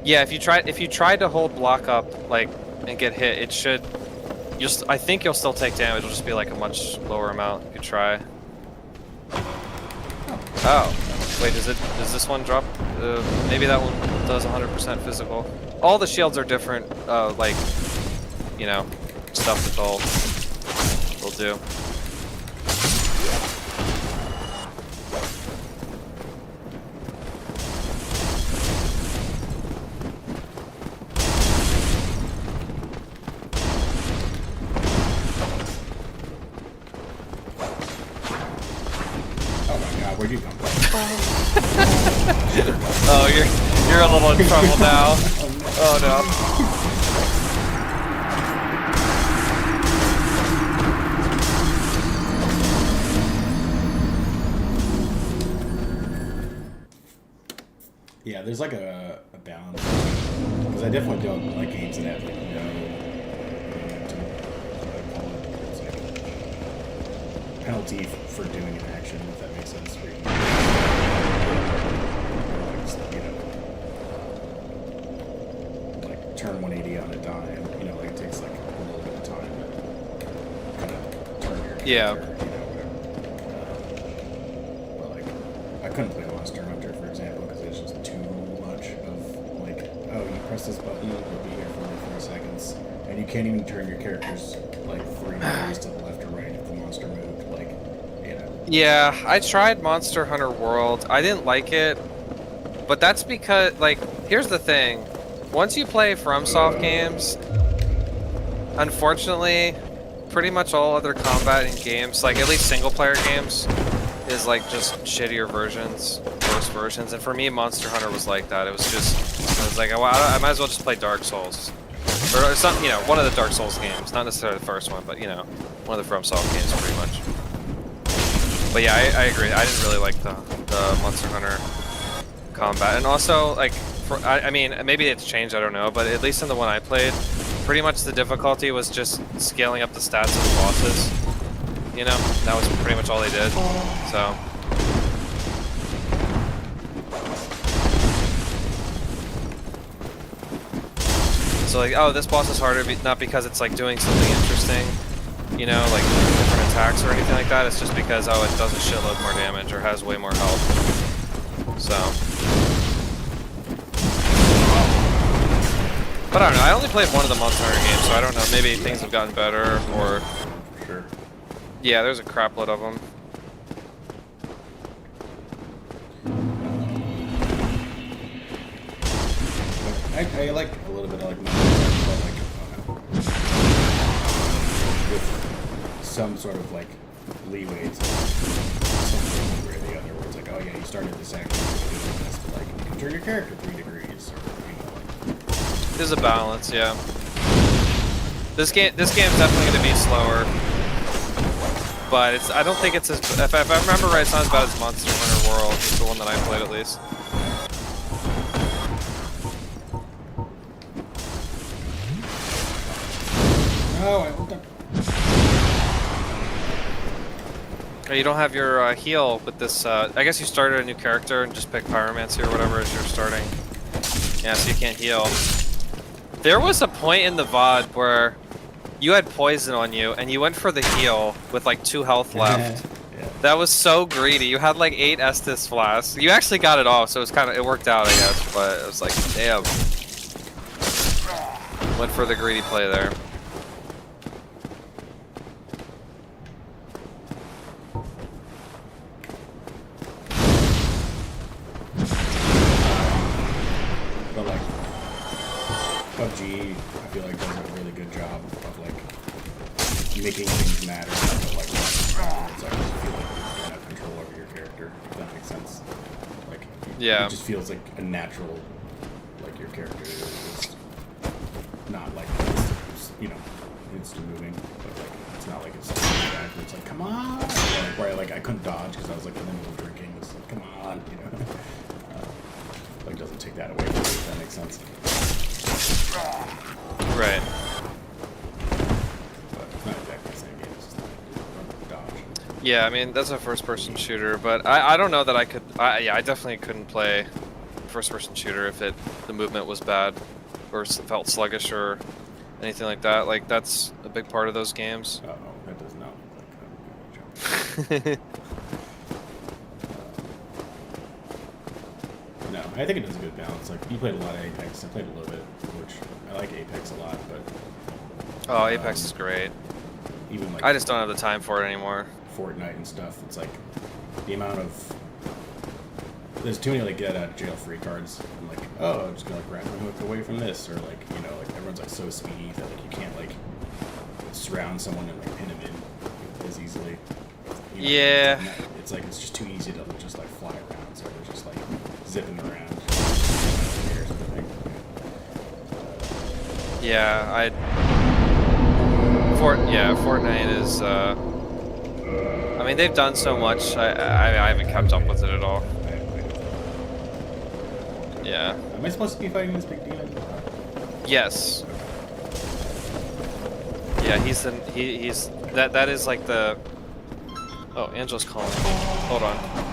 If you tried to hold block up like and get hit, it should I think you'll still take damage, it'll just be like a much lower amount if you try. Oh. Wait, does this one drop? Maybe that one does 100% physical. All the shields are different, like, you know, stuff that they'll do. Oh my god, where'd you come from? Oh, you're a little in trouble now. Oh no. Yeah, there's like a balance. Because I definitely don't like games that have like no momentum penalty for doing an action, if that makes sense. Where you, like turn 180 on a dime. You know, like it takes like a little bit of time to kind of turn your character. Yeah. You know, whatever. But like, I couldn't play Monster Hunter, for example, because it's just too much of like, oh, you press this button, you'll be here for like 4 seconds, and you can't even turn your characters like 3 degrees to the left or right if the monster moved. Like, you know. Yeah, I tried Monster Hunter World. I didn't like it, but that's because, like, here's the thing. Once you play FromSoft games, unfortunately, pretty much all other combat in games, like at least single-player games, is like just shittier versions, worse versions. And for me, Monster Hunter was like that. It was just, I was like, well, I might as well just play Dark Souls. Or some, you know, one of the Dark Souls games. Not necessarily the first one, but, you know, one of the FromSoft games, pretty much. But yeah, I agree. I didn't really like the Monster Hunter combat. And also, like, I mean, maybe it's changed, I don't know, but at least in the one I played, pretty much the difficulty was just scaling up the stats of the bosses. You know, that was pretty much all they did. So. So like, oh, this boss is harder, not because it's like doing something interesting, you know, like different attacks or anything like that. It's just because, oh, it does a shitload more damage or has way more health. So. But I don't know, I only played one of the Monster Hunter games, so I don't know, maybe things have gotten better, or... Sure. Yeah, there's a crapload of them. I like a little bit of like Monster Hunter, but like, with some sort of like leeway to something one way or the other, where it's like, oh yeah, you started this action, but like you can turn your character 3 degrees, or you know, like. There's a balance, yeah. This game's definitely going to be slower, but it's. I don't think it's as. If I remember right, it's not as bad as Monster Hunter World. It's the one that I played at least. Oh, I looked up. Oh, you don't have your heal with this. I guess you started a new character and just picked Pyromancy or whatever as your starting. Yeah, so you can't heal. There was a point in the VOD where you had poison on you and you went for the heal with like 2 health left. Yeah. That was so greedy. You had like 8 Estus flasks. You actually got it off, so it worked out, I guess. But it was like, damn. Went for the greedy play there. But like PUBG, I feel like does a really good job of like making things matter. But like it's like you feel like you have control over your character, if that makes sense. Like Yeah. it just feels like a natural, like your character is not like you know instant moving, but like it's not like it's where it's like come on, like, where I couldn't dodge because I was like in the middle of drinking. It's like come on, you know. Like doesn't take that away from me, if that makes sense. Right. But it's not exactly the same game, it's just like dodge. Yeah, I mean, that's a first-person shooter, but I don't know that I could... yeah, I definitely couldn't play first-person shooter if the movement was bad or felt sluggish or anything like that. Like, that's a big part of those games. Uh-oh, that does not look like a jump. No, I think it does a good balance. Like, you played a lot of Apex. I played a little bit, which I like Apex a lot, but... Oh, Apex is great. Even like... I just don't have the time for it anymore. Fortnite and stuff, it's like the amount of... There's too many like get out of jail free cards. I'm like, oh, I'm just gonna like grab my hook away from this, or like, you know, like everyone's like so speedy that like you can't like surround someone and like pin them in as easily. You know, Yeah. It's like it's just too easy to just like fly around, so they're just like zipping around. Yeah, Fortnite is, I mean, they've done so much, I haven't kept up with it at all. Yeah. Am I supposed to be fighting this big demon? Yes. Yeah, he's that is like the Oh, Angela's calling me. Hold on.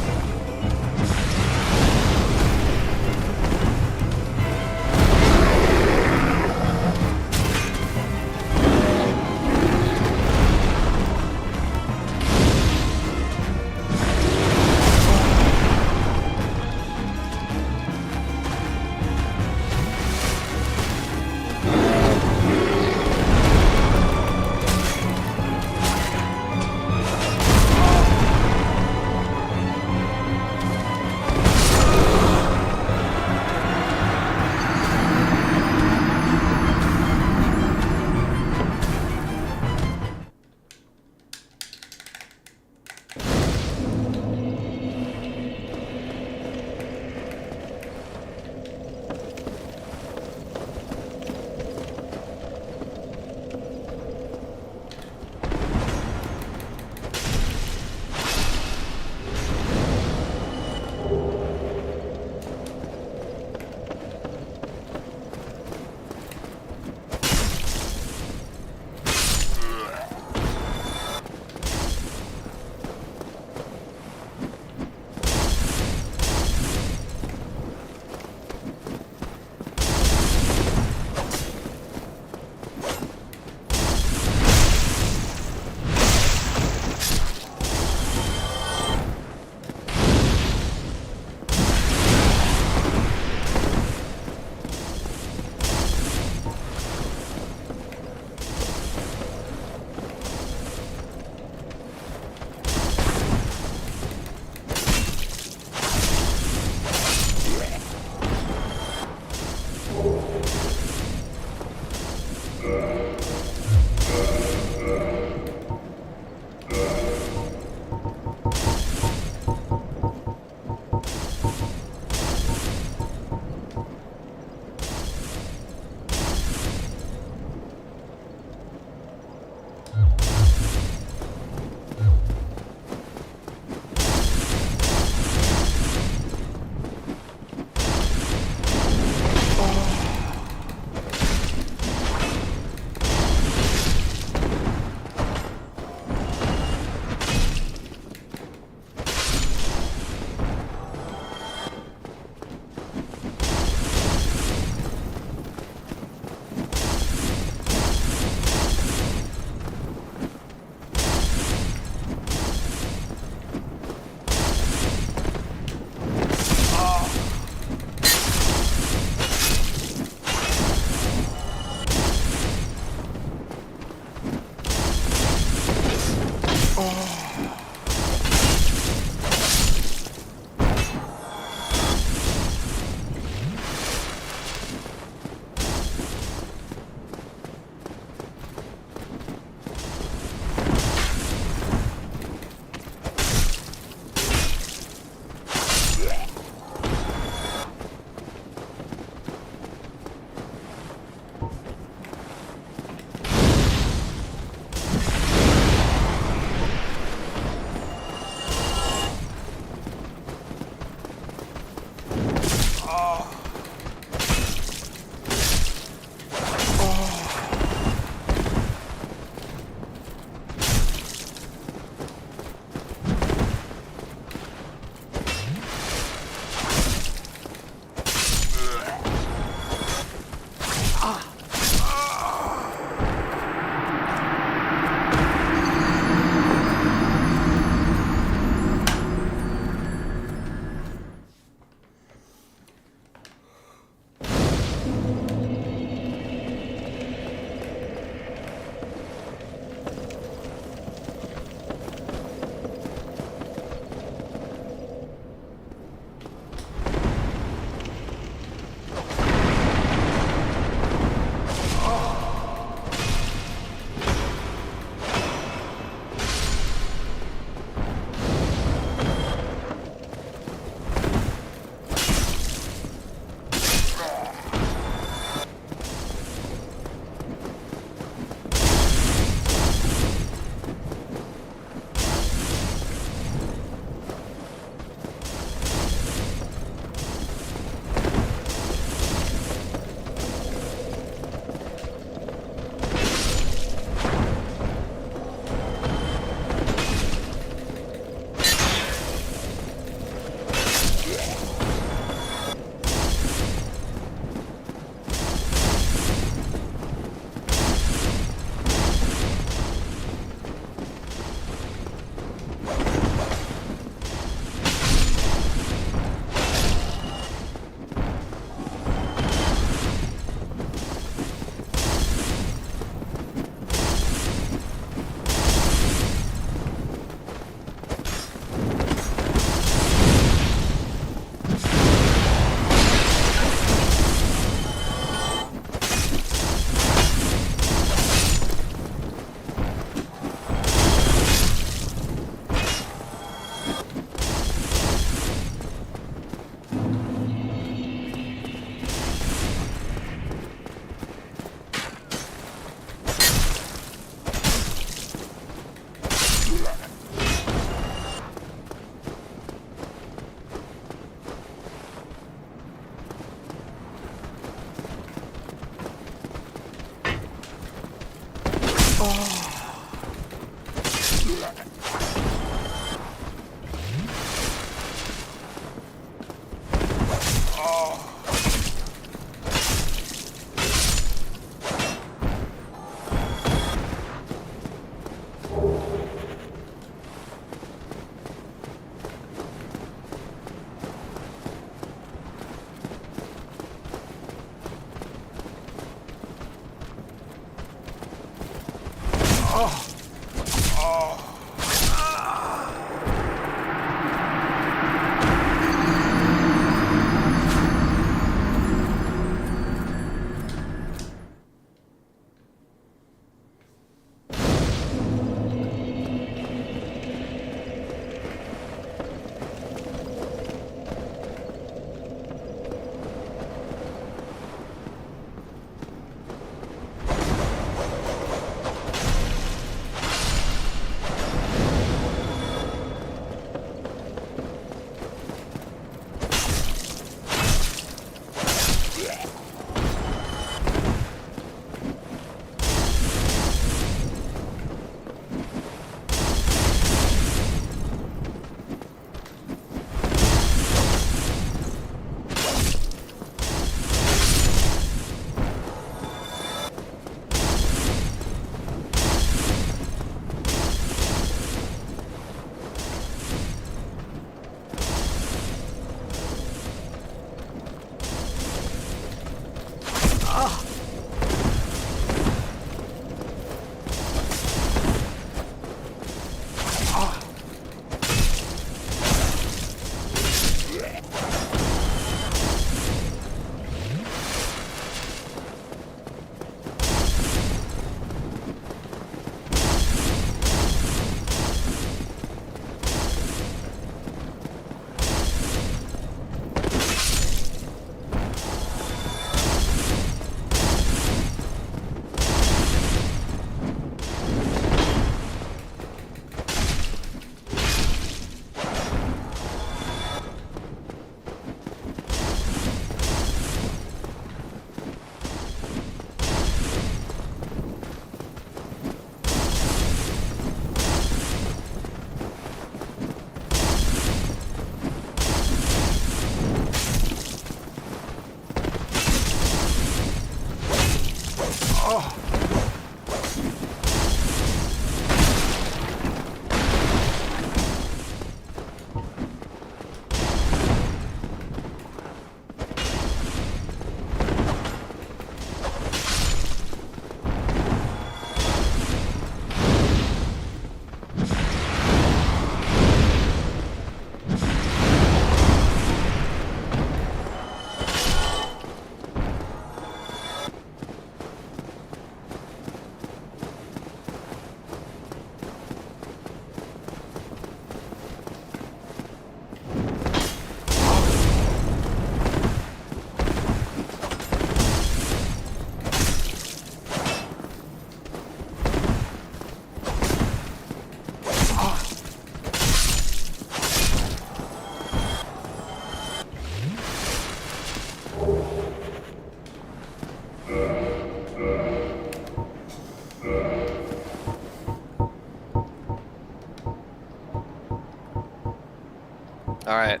Alright.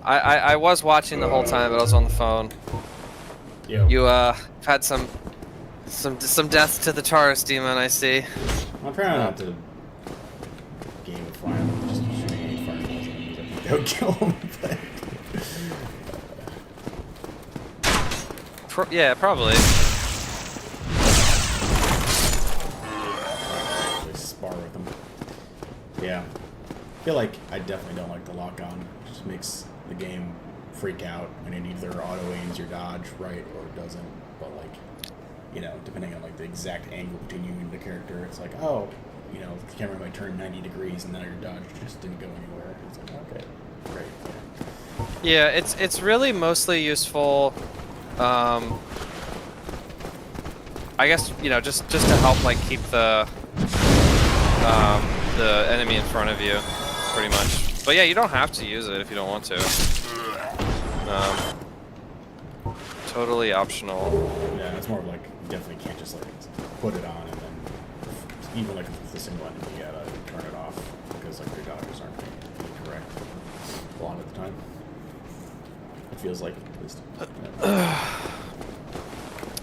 I was watching the whole time, but I was on the phone. Yo. You had some deaths to the Taurus demon, I see. I'm trying not to game with fire, just shooting fireballs and don't kill him. Yeah, probably. Spar with them. Yeah. I feel like I definitely don't like the lock-on. It just makes the game freak out when it either auto-aims your dodge right or it doesn't. But like, you know, depending on like the exact angle between you and the character, it's like, oh, you know, the camera might turn 90 degrees and now your dodge just didn't go anywhere. It's like, okay, great. Yeah, it's really mostly useful. I guess, you know, just to help like keep the enemy in front of you, pretty much. But yeah, you don't have to use it if you don't want to. Totally optional. Yeah, it's more of like you definitely can't just like put it on and then even like if it's the single enemy, you gotta turn it off because like your dodges aren't correct a lot of the time. It feels like at least.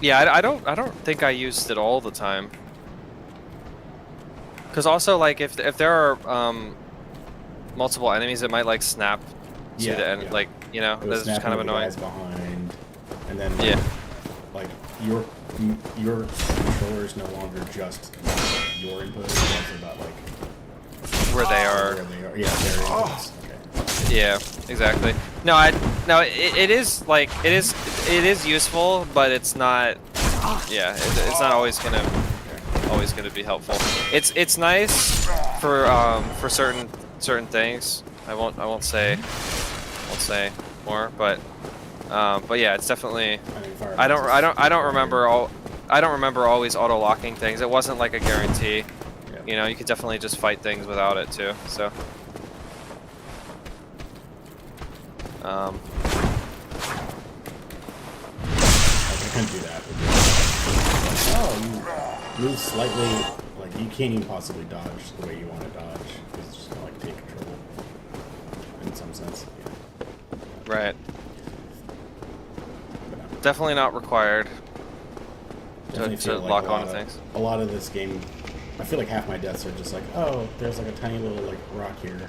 Yeah, I don't think I used it all the time. Because also, like, if there are multiple enemies, it might like snap to the end, like, you know, that's just kind of annoying. Guys behind, and then Yeah. like your controller is no longer just your input; it's also about like Where they are. where they are. Yeah, their inputs. Okay. Yeah, exactly. No, it is like it is useful, but it's not. Yeah, it's not always gonna be helpful. It's nice for certain things. I won't say more, but yeah, it's definitely. I don't remember always auto locking things. It wasn't like a guarantee. Yeah. You know, you could definitely just fight things without it too. So. I couldn't do that. Oh, you move slightly, like you can't even possibly dodge the way you want to dodge. It's just gonna like take control in some sense. Yeah. Right. Definitely not required Definitely to feel like lock onto things. A lot of this game, I feel like half my deaths are just like, oh, there's like a tiny little like rock here.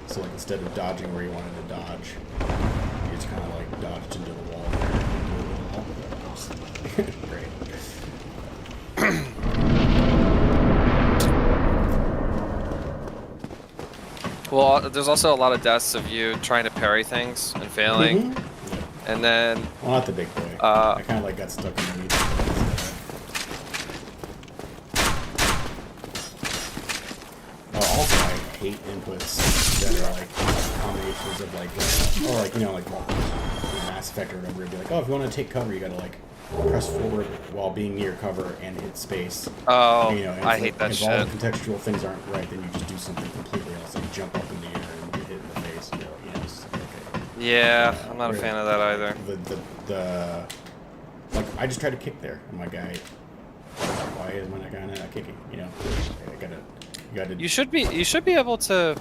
So like instead of dodging where you wanted to dodge, you just kind of like dodged into the wall. Great. Well, there's also a lot of deaths of you trying to parry things and failing, and then. Well, not the big boy. I kind of like got stuck underneath. Also, I hate inputs that are like combinations of like, or like you know like Mass Effect or whatever. It'd be like, oh, if you want to take cover, you gotta like press forward while being near cover and hit space. Oh, you know, and I hate that if shit. all the contextual things aren't right, then you just do something completely else, like jump up in the air and get hit in the face. You know, it's like, okay. Yeah, I'm not a fan of that either. The like I just tried to kick there. I'm like, why is my guy not kicking? You know, you gotta. You should be able to.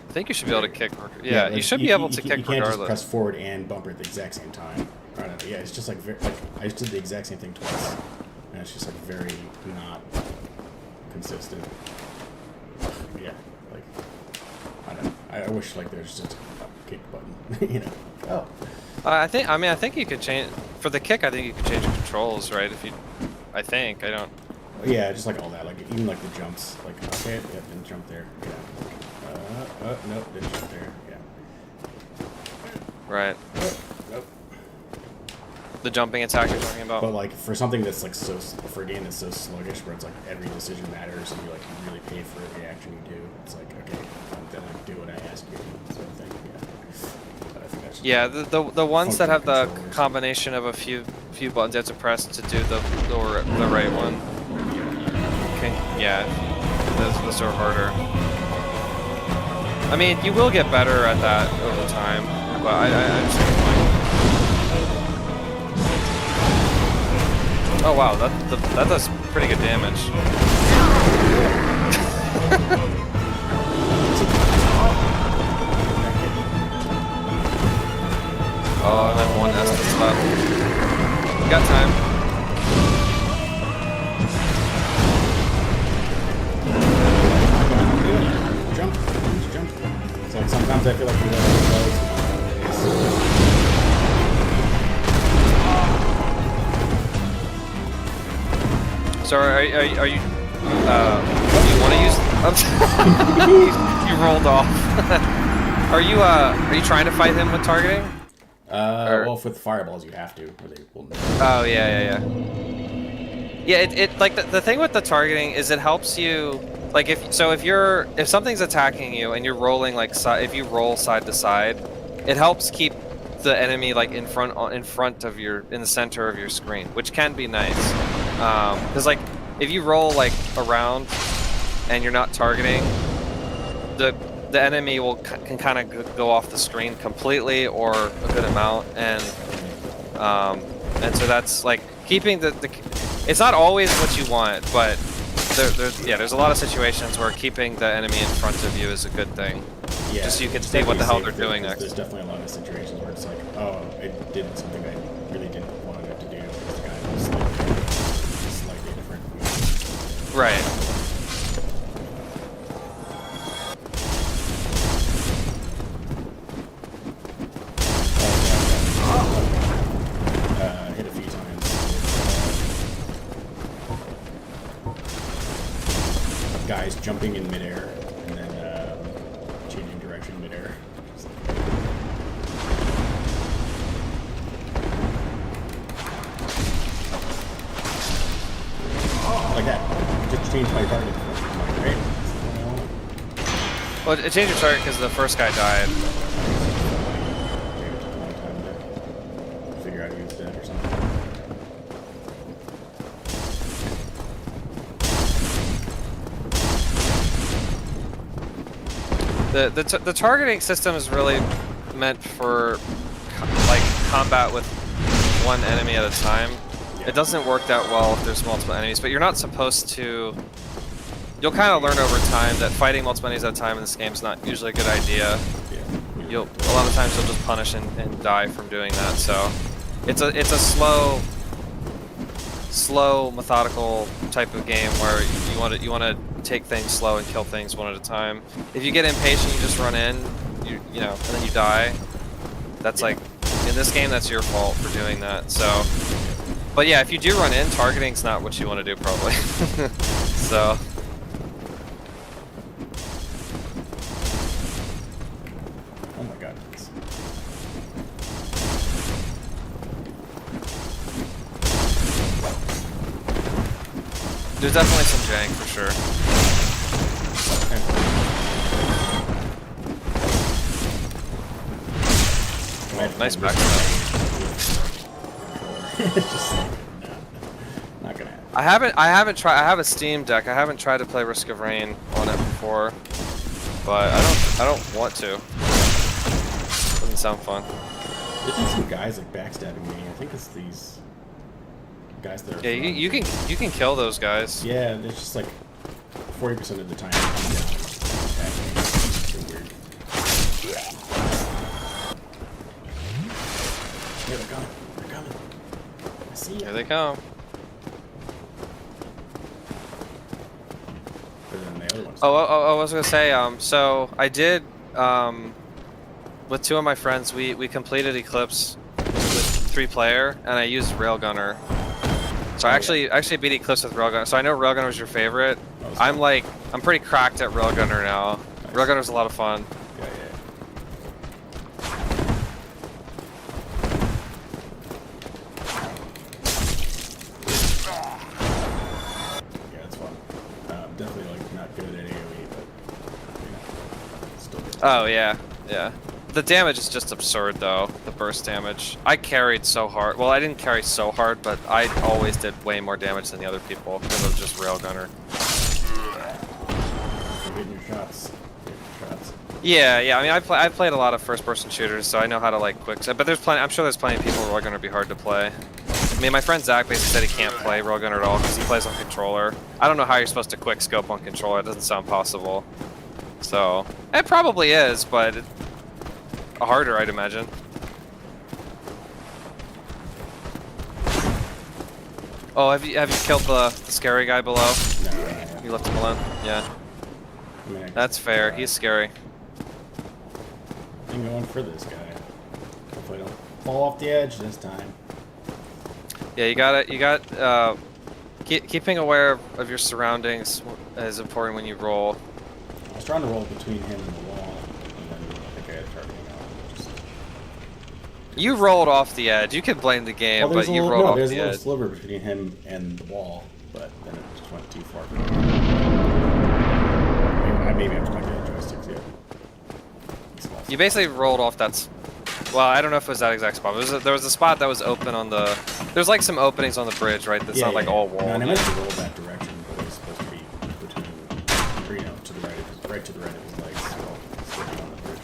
I think you should be able to kick. Yeah, you should be able to kick you can't regardless. just press forward and bumper at the exact same time. I don't know. Yeah, it's just like I just did the exact same thing twice, and it's just like very not consistent. Yeah, like I don't know. I wish like there's just a kick button. You know. Oh. I think you could change for the kick. I think you could change the controls, right? If you, I think I don't. Yeah, just like all that, like even like the jumps, like okay, yeah, didn't jump there, yeah. Nope, didn't jump there, yeah. Right. Nope. The jumping attack you're talking about. But like for something that's like for a game that's so sluggish, where it's like every decision matters, and you like really pay for every action you do. It's like okay, then like do what I ask you, sort of thing. Yeah. But I think that's just Yeah, the ones that have the controllers. combination of a few buttons you have to press to do the right one. Yeah, those are harder. I mean, you will get better at that over time, but I understand the point. Oh wow, that does pretty good damage. Oh, and then one Estus left. We got time. Jump. So like sometimes I feel like we let So are you do you want to use? you rolled off. Are you trying to fight him with targeting? well, with fireballs you have to, or they will never. Oh yeah. Yeah, it like the thing with the targeting is it helps you like if something's attacking you and you're rolling like if you roll side to side, it helps keep the enemy like in front of in the center of your screen, which can be nice. Because like if you roll like around and you're not targeting, the enemy can kind of go off the screen completely or a good amount, and so that's like keeping the it's not always what you want, but there's a lot of situations where keeping the enemy in front of you is a good thing. Yeah, Just so you can it's see what the hell definitely they're safe doing because next. There's definitely a lot of situations where it's like, oh, I did something I really didn't want it to do. Because the guy was slightly different. Right. Hit a few times. Guys jumping in midair and then changing direction midair. Like that. Just change my target. Right? Well, it changed your target because the first guy died. Maybe it took a long time to figure out he was dead or something. The targeting system is really meant for like combat with one enemy at a time. Yeah. It doesn't work that well if there's multiple enemies, but you're not supposed to. You'll kind of learn over time that fighting multiple enemies at a time in this game is not usually a good idea. Yeah. A lot of times you'll just punish and die from doing that. So it's a slow, methodical type of game where you want to take things slow and kill things one at a time. If you get impatient, you just run in, you know, and then you die. That's like in this game, that's your fault for doing that. So, but yeah, if you do run in, targeting's not what you want to do probably. So. Oh my god. There's definitely some jank for sure. Nice backstab. It's just like, no, not gonna happen. I haven't tried. I have a Steam Deck. I haven't tried to play Risk of Rain on it before, but I don't want to. Doesn't sound fun. There's been some guys like backstabbing me. I think it's these guys that are. Yeah, you can kill those guys. Yeah, there's just like 40% of the time. It's weird. Here they're coming. They're coming. I see you. Here they come. Better than the other ones. Oh, I was gonna say. So I did. With two of my friends, we completed Eclipse with 3-player, and I used Railgunner. So I actually beat Eclipse with Railgunner. So I know Railgunner was your favorite. I'm pretty cracked at Railgunner now. Nice. Railgunner's a lot of fun. Yeah. Yeah, it's fun. Definitely like not good at AoE, but you know, still good. Oh yeah. The damage is just absurd though. The burst damage. I carried so hard. Well, I didn't carry so hard, but I always did way more damage than the other people because of just Railgunner. You're hitting your shots. Yeah. I mean, I played a lot of first-person shooters, so I know how to like quick. But there's plenty. I'm sure there's plenty of people where Railgunner be hard to play. I mean, my friend Zach basically said he can't play Railgunner at all because he plays on controller. I don't know how you're supposed to quick scope on controller. It doesn't sound possible. So it probably is, but harder, I'd imagine. Oh, have you killed the scary guy below? No. You left him alone? Yeah. I mean, That's fair. He's scary. I'm going for this guy. Hopefully I don't fall off the edge this time. Yeah, keeping aware of your surroundings is important when you roll. I was trying to roll between him and the wall, and then the guy targeting out. You rolled off the edge. You can blame the game, but you rolled off there's the a little edge. sliver between him and the wall, but then it just went too far. Maybe I'm just not good at joysticks yet. You basically rolled off that. Well, I don't know if it was that exact spot. There was a spot that was open on the. There's like some openings on the bridge, right? That's not like all wall. No, and I meant to roll that direction, but it was supposed to be between, or, you know, to the right of his, right to the right of his legs, while sitting on the bridge.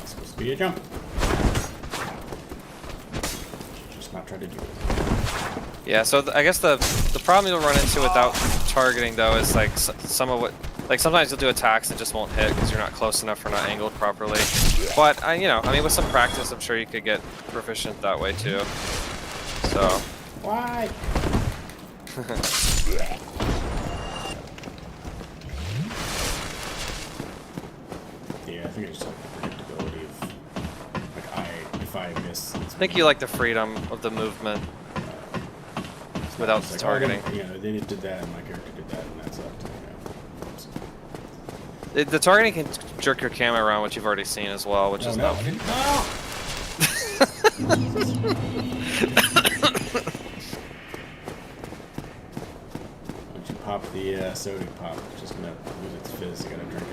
It's supposed to be a jump. not try to do it. Yeah, so I guess the problem you'll run into without targeting though is like some of what, like sometimes you'll do attacks that just won't hit because you're not close enough or not angled properly. But you know, I mean, with some practice, I'm sure you could get proficient that way too. So. Why? Yeah, I think I just like the predictability of like if I miss. I think you like the freedom of the movement without like, targeting. Oh, they did that, and my character did that, and that sucked. You know. The targeting can jerk your camera around, which you've already seen as well, which is No! not. Once you pop the soda pop, it's just gonna lose its fizz. You gotta drink it.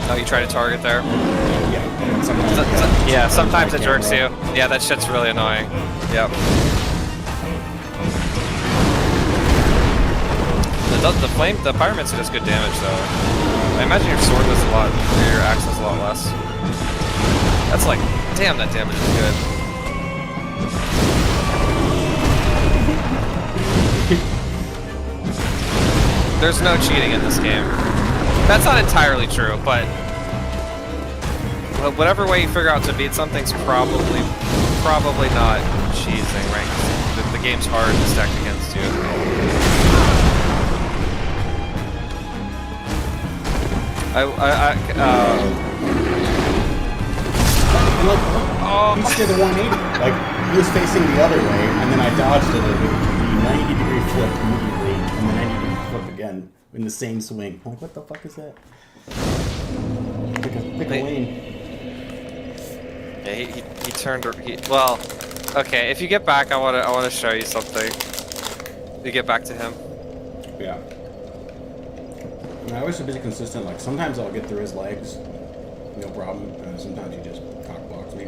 Oh, you try to target there? Yeah, sometimes, Yeah, sometimes it jerks you. Yeah, that shit's really annoying. Yep. The pyramids are just good damage though. I imagine your sword does a lot, or your axe does a lot less. That's like, damn, that damage is good. There's no cheating in this game. That's not entirely true, but whatever way you figure out to beat something's probably not cheesing, right? The game's hard to stack against you. And like, he just did a 180. Like, he was facing the other way, and then I dodged it with the 90-degree flip immediately, and the 90-degree flip again in the same swing. I'm like, what the fuck is that? Pick a lane. Yeah, he turned. Well, okay. If you get back, I wanna show you something. You get back to him. Yeah. I mean, I wish to be consistent. Like sometimes I'll get through his legs, no problem. And sometimes he just cockblocks me.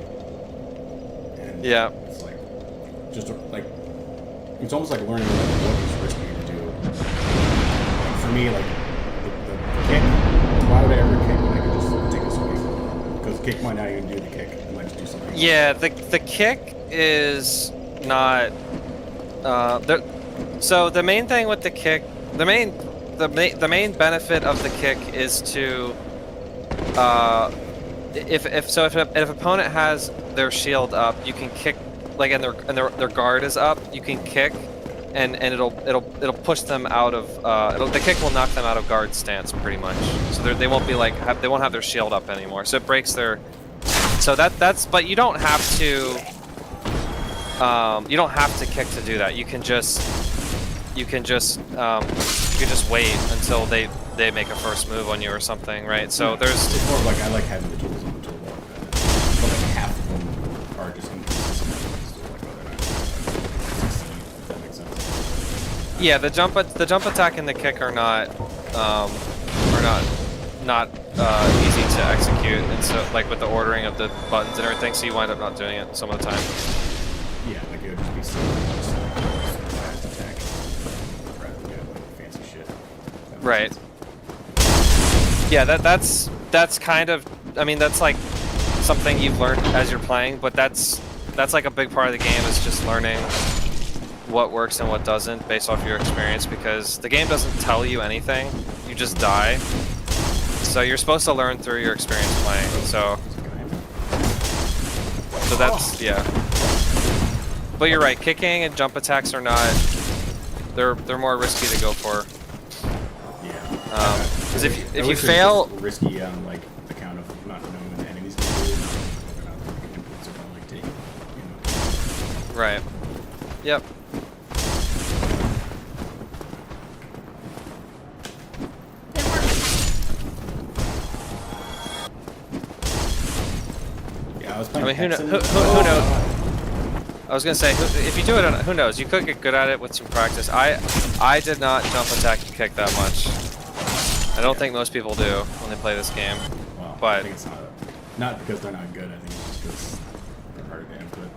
And yeah. It's like just like it's almost like learning like, what is risky to do. Like, for me, like the kick. Why would I ever kick when I could just take a swing? Because kick might not even do the kick. It might just do something. Yeah, the kick is not. So the main thing with the kick, the main benefit of the kick is to, if an opponent has their shield up, you can kick, like, and their guard is up, you can kick, and it'll push them out of the kick will knock them out of guard stance pretty much. So they won't be like they won't have their shield up anymore. So it breaks their. So that's but you don't have to. You don't have to kick to do that. You can just wait until they make a first move on you or something, right? So there's. It's more like I like having the tools on the toolbar, but like half of them are just inconsistent. If that makes sense. Yeah, the jump attack and the kick are not easy to execute, and so like with the ordering of the buttons and everything, so you wind up not doing it some of the time. Yeah, like it would just be fast attack rather than like fancy shit. Right. Yeah, that's kind of, I mean, that's like something you've learned as you're playing, but that's like a big part of the game is just learning what works and what doesn't based off your experience, because the game doesn't tell you anything, you just die. So you're supposed to learn through your experience playing. So that's, yeah. But you're right, kicking and jump attacks are not, they're more risky to go for. Yeah. Because if you fail, risky on like account of not knowing what the enemies can do, not inputs are like taking, you know. right. Yep. Yeah, I was I playing. mean, who Hexen. knows? I was gonna say, if you do it, who knows? You could get good at it with some practice. I did not jump attack and kick that much. I don't think most people do when they play this game. Well, but I think it's not because they're not good. I think it's just because they're harder to input.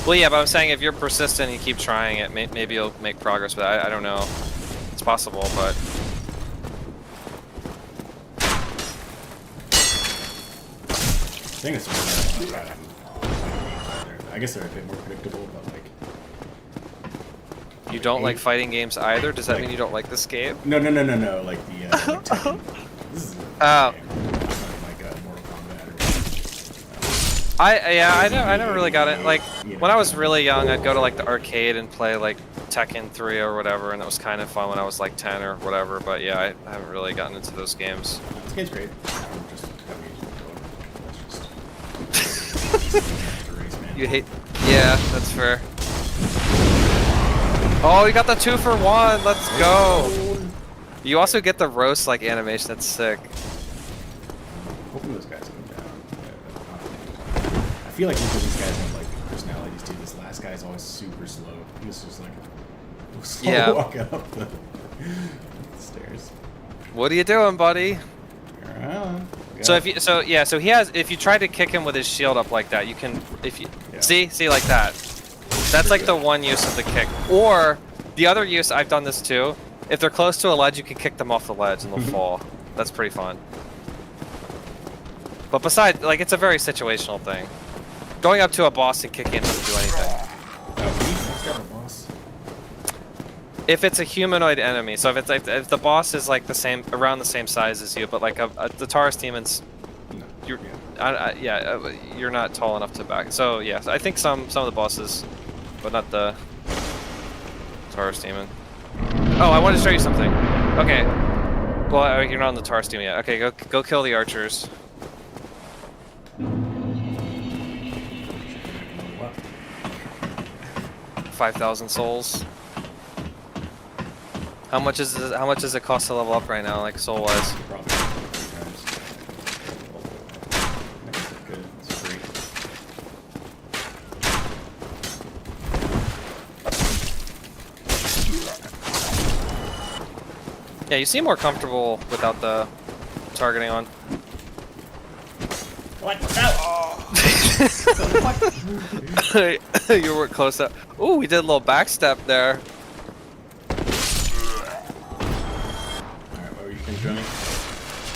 well, yeah, but I'm saying if you're persistent and you keep trying it, maybe you'll make progress with it. I don't know. It's possible, but think it's I guess they're a bit more predictable, but like. You don't like fighting games either? Does that mean you don't like this game? No. Like the. Like Tekken. This is. Oh. Like Mortal Kombat. I never really got it. Like when I was really young, I'd go to like the arcade and play like Tekken 3 or whatever, and it was kind of fun when I was like 10 or whatever. But yeah, I haven't really gotten into those games. This game's great. You hate. Yeah, that's fair. Oh, you got the 2-for-1. Let's go. You also get the roast like animation. That's sick. Hoping those guys come down. I feel like most of these guys have like personalities too. This last guy's always super slow. He was just like slow walk up the stairs. What are you doing, buddy? So if you so he has if you try to kick him with his shield up like that, you can see like that. That's like the one use of the kick. Or the other use, I've done this too. If they're close to a ledge, you can kick them off the ledge and they'll fall. That's pretty fun. But besides, like it's a very situational thing. Going up to a boss and kicking it doesn't do anything. If it's a humanoid enemy, so if the boss is like around the same size as you, but like the Taurus demons, you're you're not tall enough to back. So yeah, I think some of the bosses, but not the Taurus demon. Oh, I wanted to show you something. Okay, well you're not on the Taurus demon yet. Okay, go kill the archers. 5,000 souls. How much does it cost to level up right now, like soul wise? Yeah, you seem more comfortable without the targeting on. What? No! You were close up. Ooh, we did a little backstep there.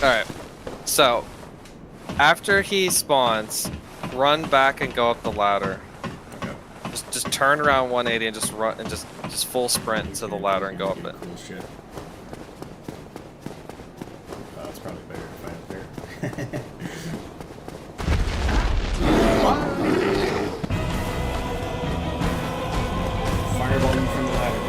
Alright, so after he spawns, run back and go up the ladder. Okay. Just turn around 180 and just run and just full sprint to the ladder and go up it. Cool shit. It's probably better to fight up there. Fireball from the ladder.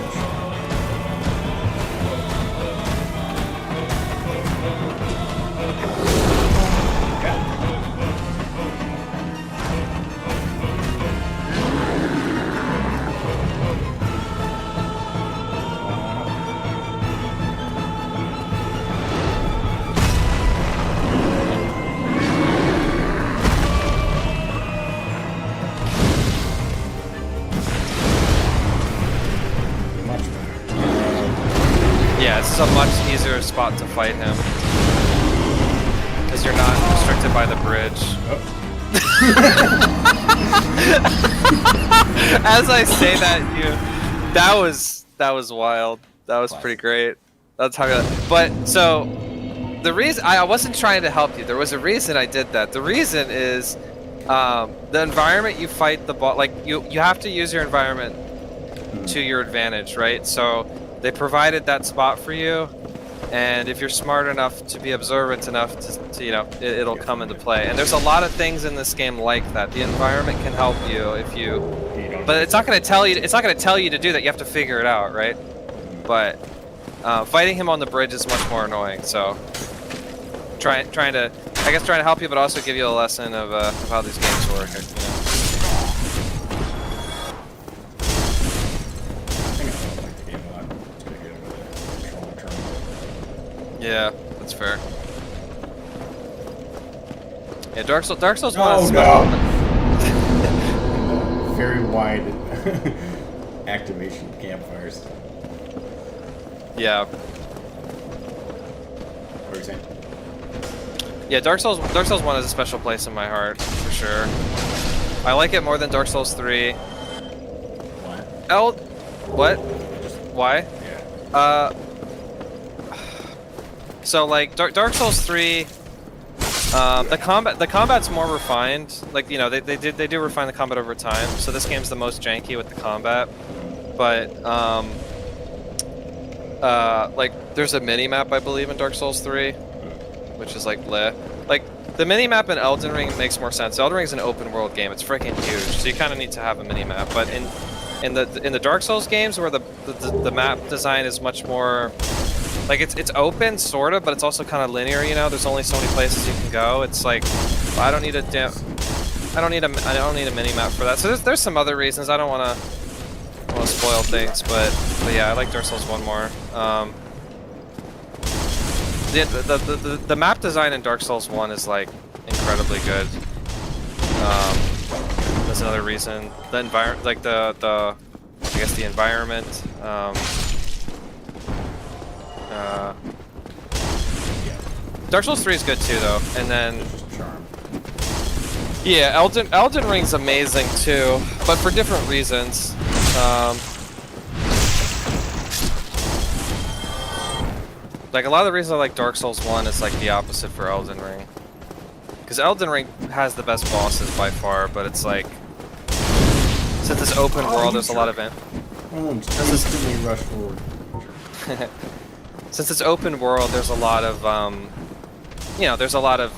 This is a much easier spot to fight him because you're not restricted by the bridge. As I say that, that was wild. That was pretty great. That's how. But so the reason I wasn't trying to help you. There was a reason I did that. The reason is the environment you fight the boss. Like you have to use your environment to your advantage, right? So they provided that spot for you, and if you're smart enough to be observant enough to it'll come into play. And there's a lot of things in this game like that. The environment can help you if you, but it's not going to tell you. It's not going to tell you to do that. You have to figure it out, right? But fighting him on the bridge is much more annoying. So trying to help you, but also give you a lesson of how these games work. Yeah, that's fair. Yeah, Dark Souls 1 is very wide activation campfires. Yeah. What were you saying? Yeah, Dark Souls 1 has a special place in my heart, for sure. I like it more than Dark Souls 3. What? What? Why? Yeah. So like Dark Souls 3, The combat's more refined. Like, you know, they do refine the combat over time. So this game's the most janky with the combat. But like there's a mini map, I believe, in Dark Souls 3, which is like bleh. Like the mini map in Elden Ring makes more sense. Elden Ring is an open world game. It's freaking huge. So you kind of need to have a mini map. But in the Dark Souls games, where the map design is much more like it's open sort of, but it's also kind of linear. You know, there's only so many places you can go. It's like I don't need a mini map for that. So there's some other reasons. I don't want to spoil things, but yeah, I like Dark Souls 1 more. The map design in Dark Souls 1 is like incredibly good. That's another reason. The environment, like I guess the environment. Dark Souls 3 is good too, though, and then yeah, Elden Ring's amazing too, but for different reasons. Like a lot of the reasons I like Dark Souls 1 is like the opposite for Elden Ring. Because Elden Ring has the best bosses by far, but it's like since it's open world, there's a lot of Instantly rush forward. Since it's open world, there's a lot of you know, there's a lot of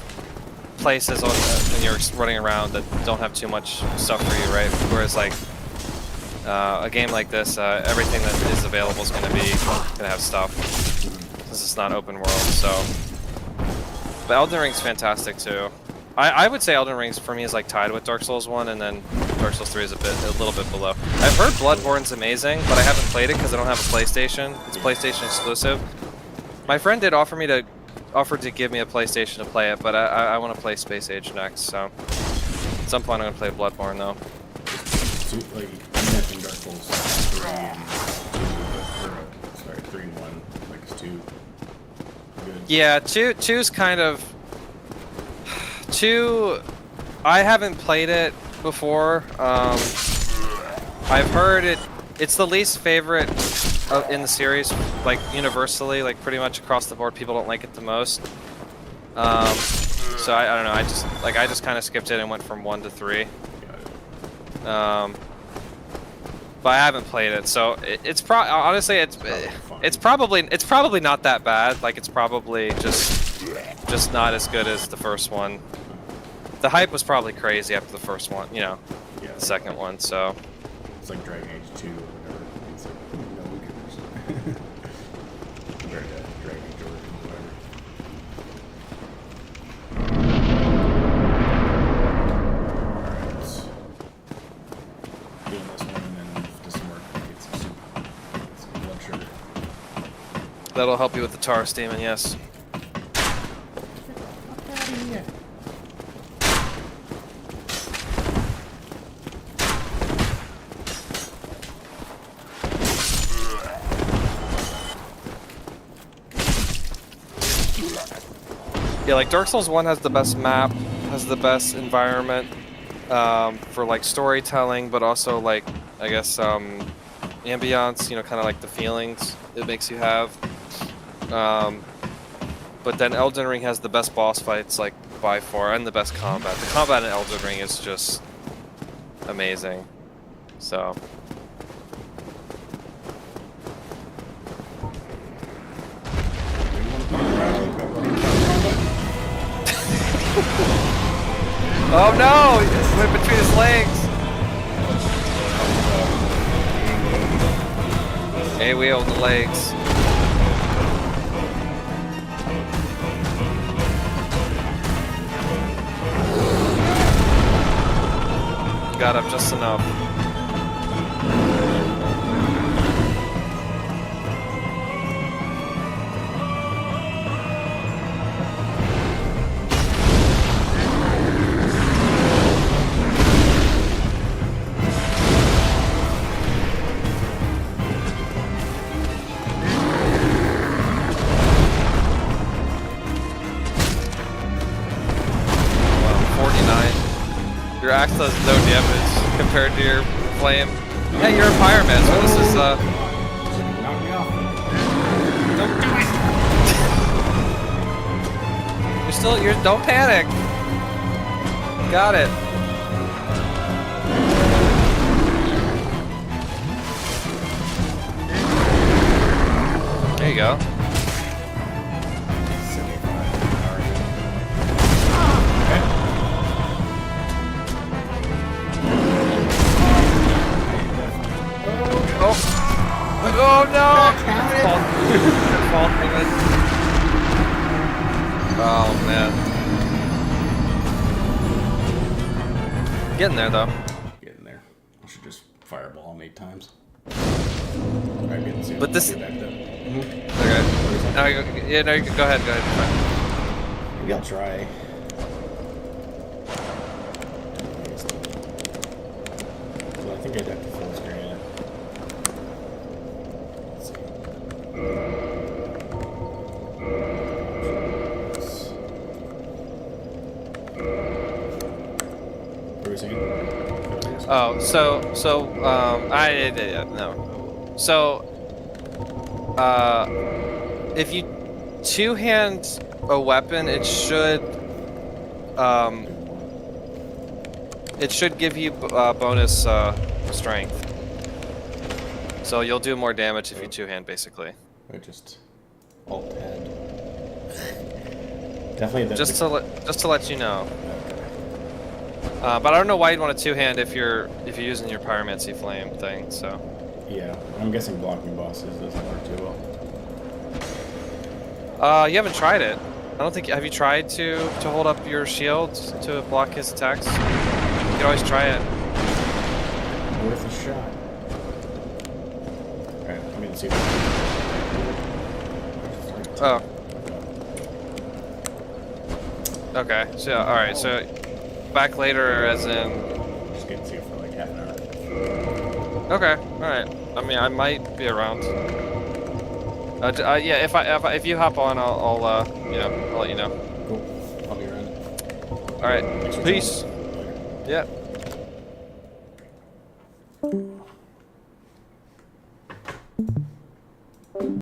places when you're running around that don't have too much stuff for you, right? Whereas like a game like this, everything that is available is gonna have stuff. Since it's not open world, so. But Elden Ring's fantastic too. I would say Elden Ring for me is like tied with Dark Souls 1, and then Dark Souls 3 is a little bit below. I've heard Bloodborne's amazing, but I haven't played it because I don't have a PlayStation. It's PlayStation exclusive. My friend did offer to give me a PlayStation to play it, but I want to play Space Age next, so at some point I'm gonna play Bloodborne though. So, like, you mentioned Dark Souls 3 and 3 and 1, like it's 2 good. Yeah, 2's kind of 2. I haven't played it before. I've heard it's the least favorite in the series, like universally, like pretty much across the board. People don't like it the most. So I don't know. I just kind of skipped it and went from 1 to 3. But I haven't played it, so it's honestly it's probably not that bad. Like it's probably just not as good as the first one. The hype was probably crazy after the first one, you know, the second one. So it's like Dragon Age 2 or whatever. It's like no one cares. Compared to Dragon Age Origins or whatever. Alright. Doing this one and then do some work. Get some soup. Get some blood sugar. that'll help you with the Taurus demon, yes. Yeah, like Dark Souls 1 has the best map, has the best environment for like storytelling, but also like, I guess, ambiance, you know, kind of like the feelings it makes you have. But then Elden Ring has the best boss fights, like by far, and the best combat. The combat in Elden Ring is just amazing. So. Oh no! It went between his legs! Hey, we own the legs. Got up just enough. Your axe does no damage compared to your flame. Yeah, you're a pyroman, so this is Knock me off. You're don't panic. Got it. There you go. Oh no! Fault, David. Oh man. Getting there though. Getting there. I should just fireball him 8 times. Alright, getting soon. But this- Get back up. Okay. No, yeah, no, go ahead, go ahead. Maybe I'll try. So I think I'd have to full screen it. Let's see. What were we saying? Oh, no. So, if you two-hand a weapon, it should give you bonus strength. So you'll do more damage if you two-hand, basically. I just alt-tab. Definitely that. Just to let you know. But I don't know why you'd want a two-hand if you're using your pyromancy flame thing. So. Yeah, I'm guessing blocking bosses doesn't work too well. You haven't tried it. I don't think. Have you tried to hold up your shield to block his attacks? You can always try it. Worth a shot. Alright, let me see. Oh. Okay. So all right. So back later, as in. Just getting to see it for like half an hour. Okay. All right. I mean, I might be around. Yeah. If you hop on, I'll I'll let you know. Cool. I'll be around. All right. Thanks for Peace. joining. Later. Yeah.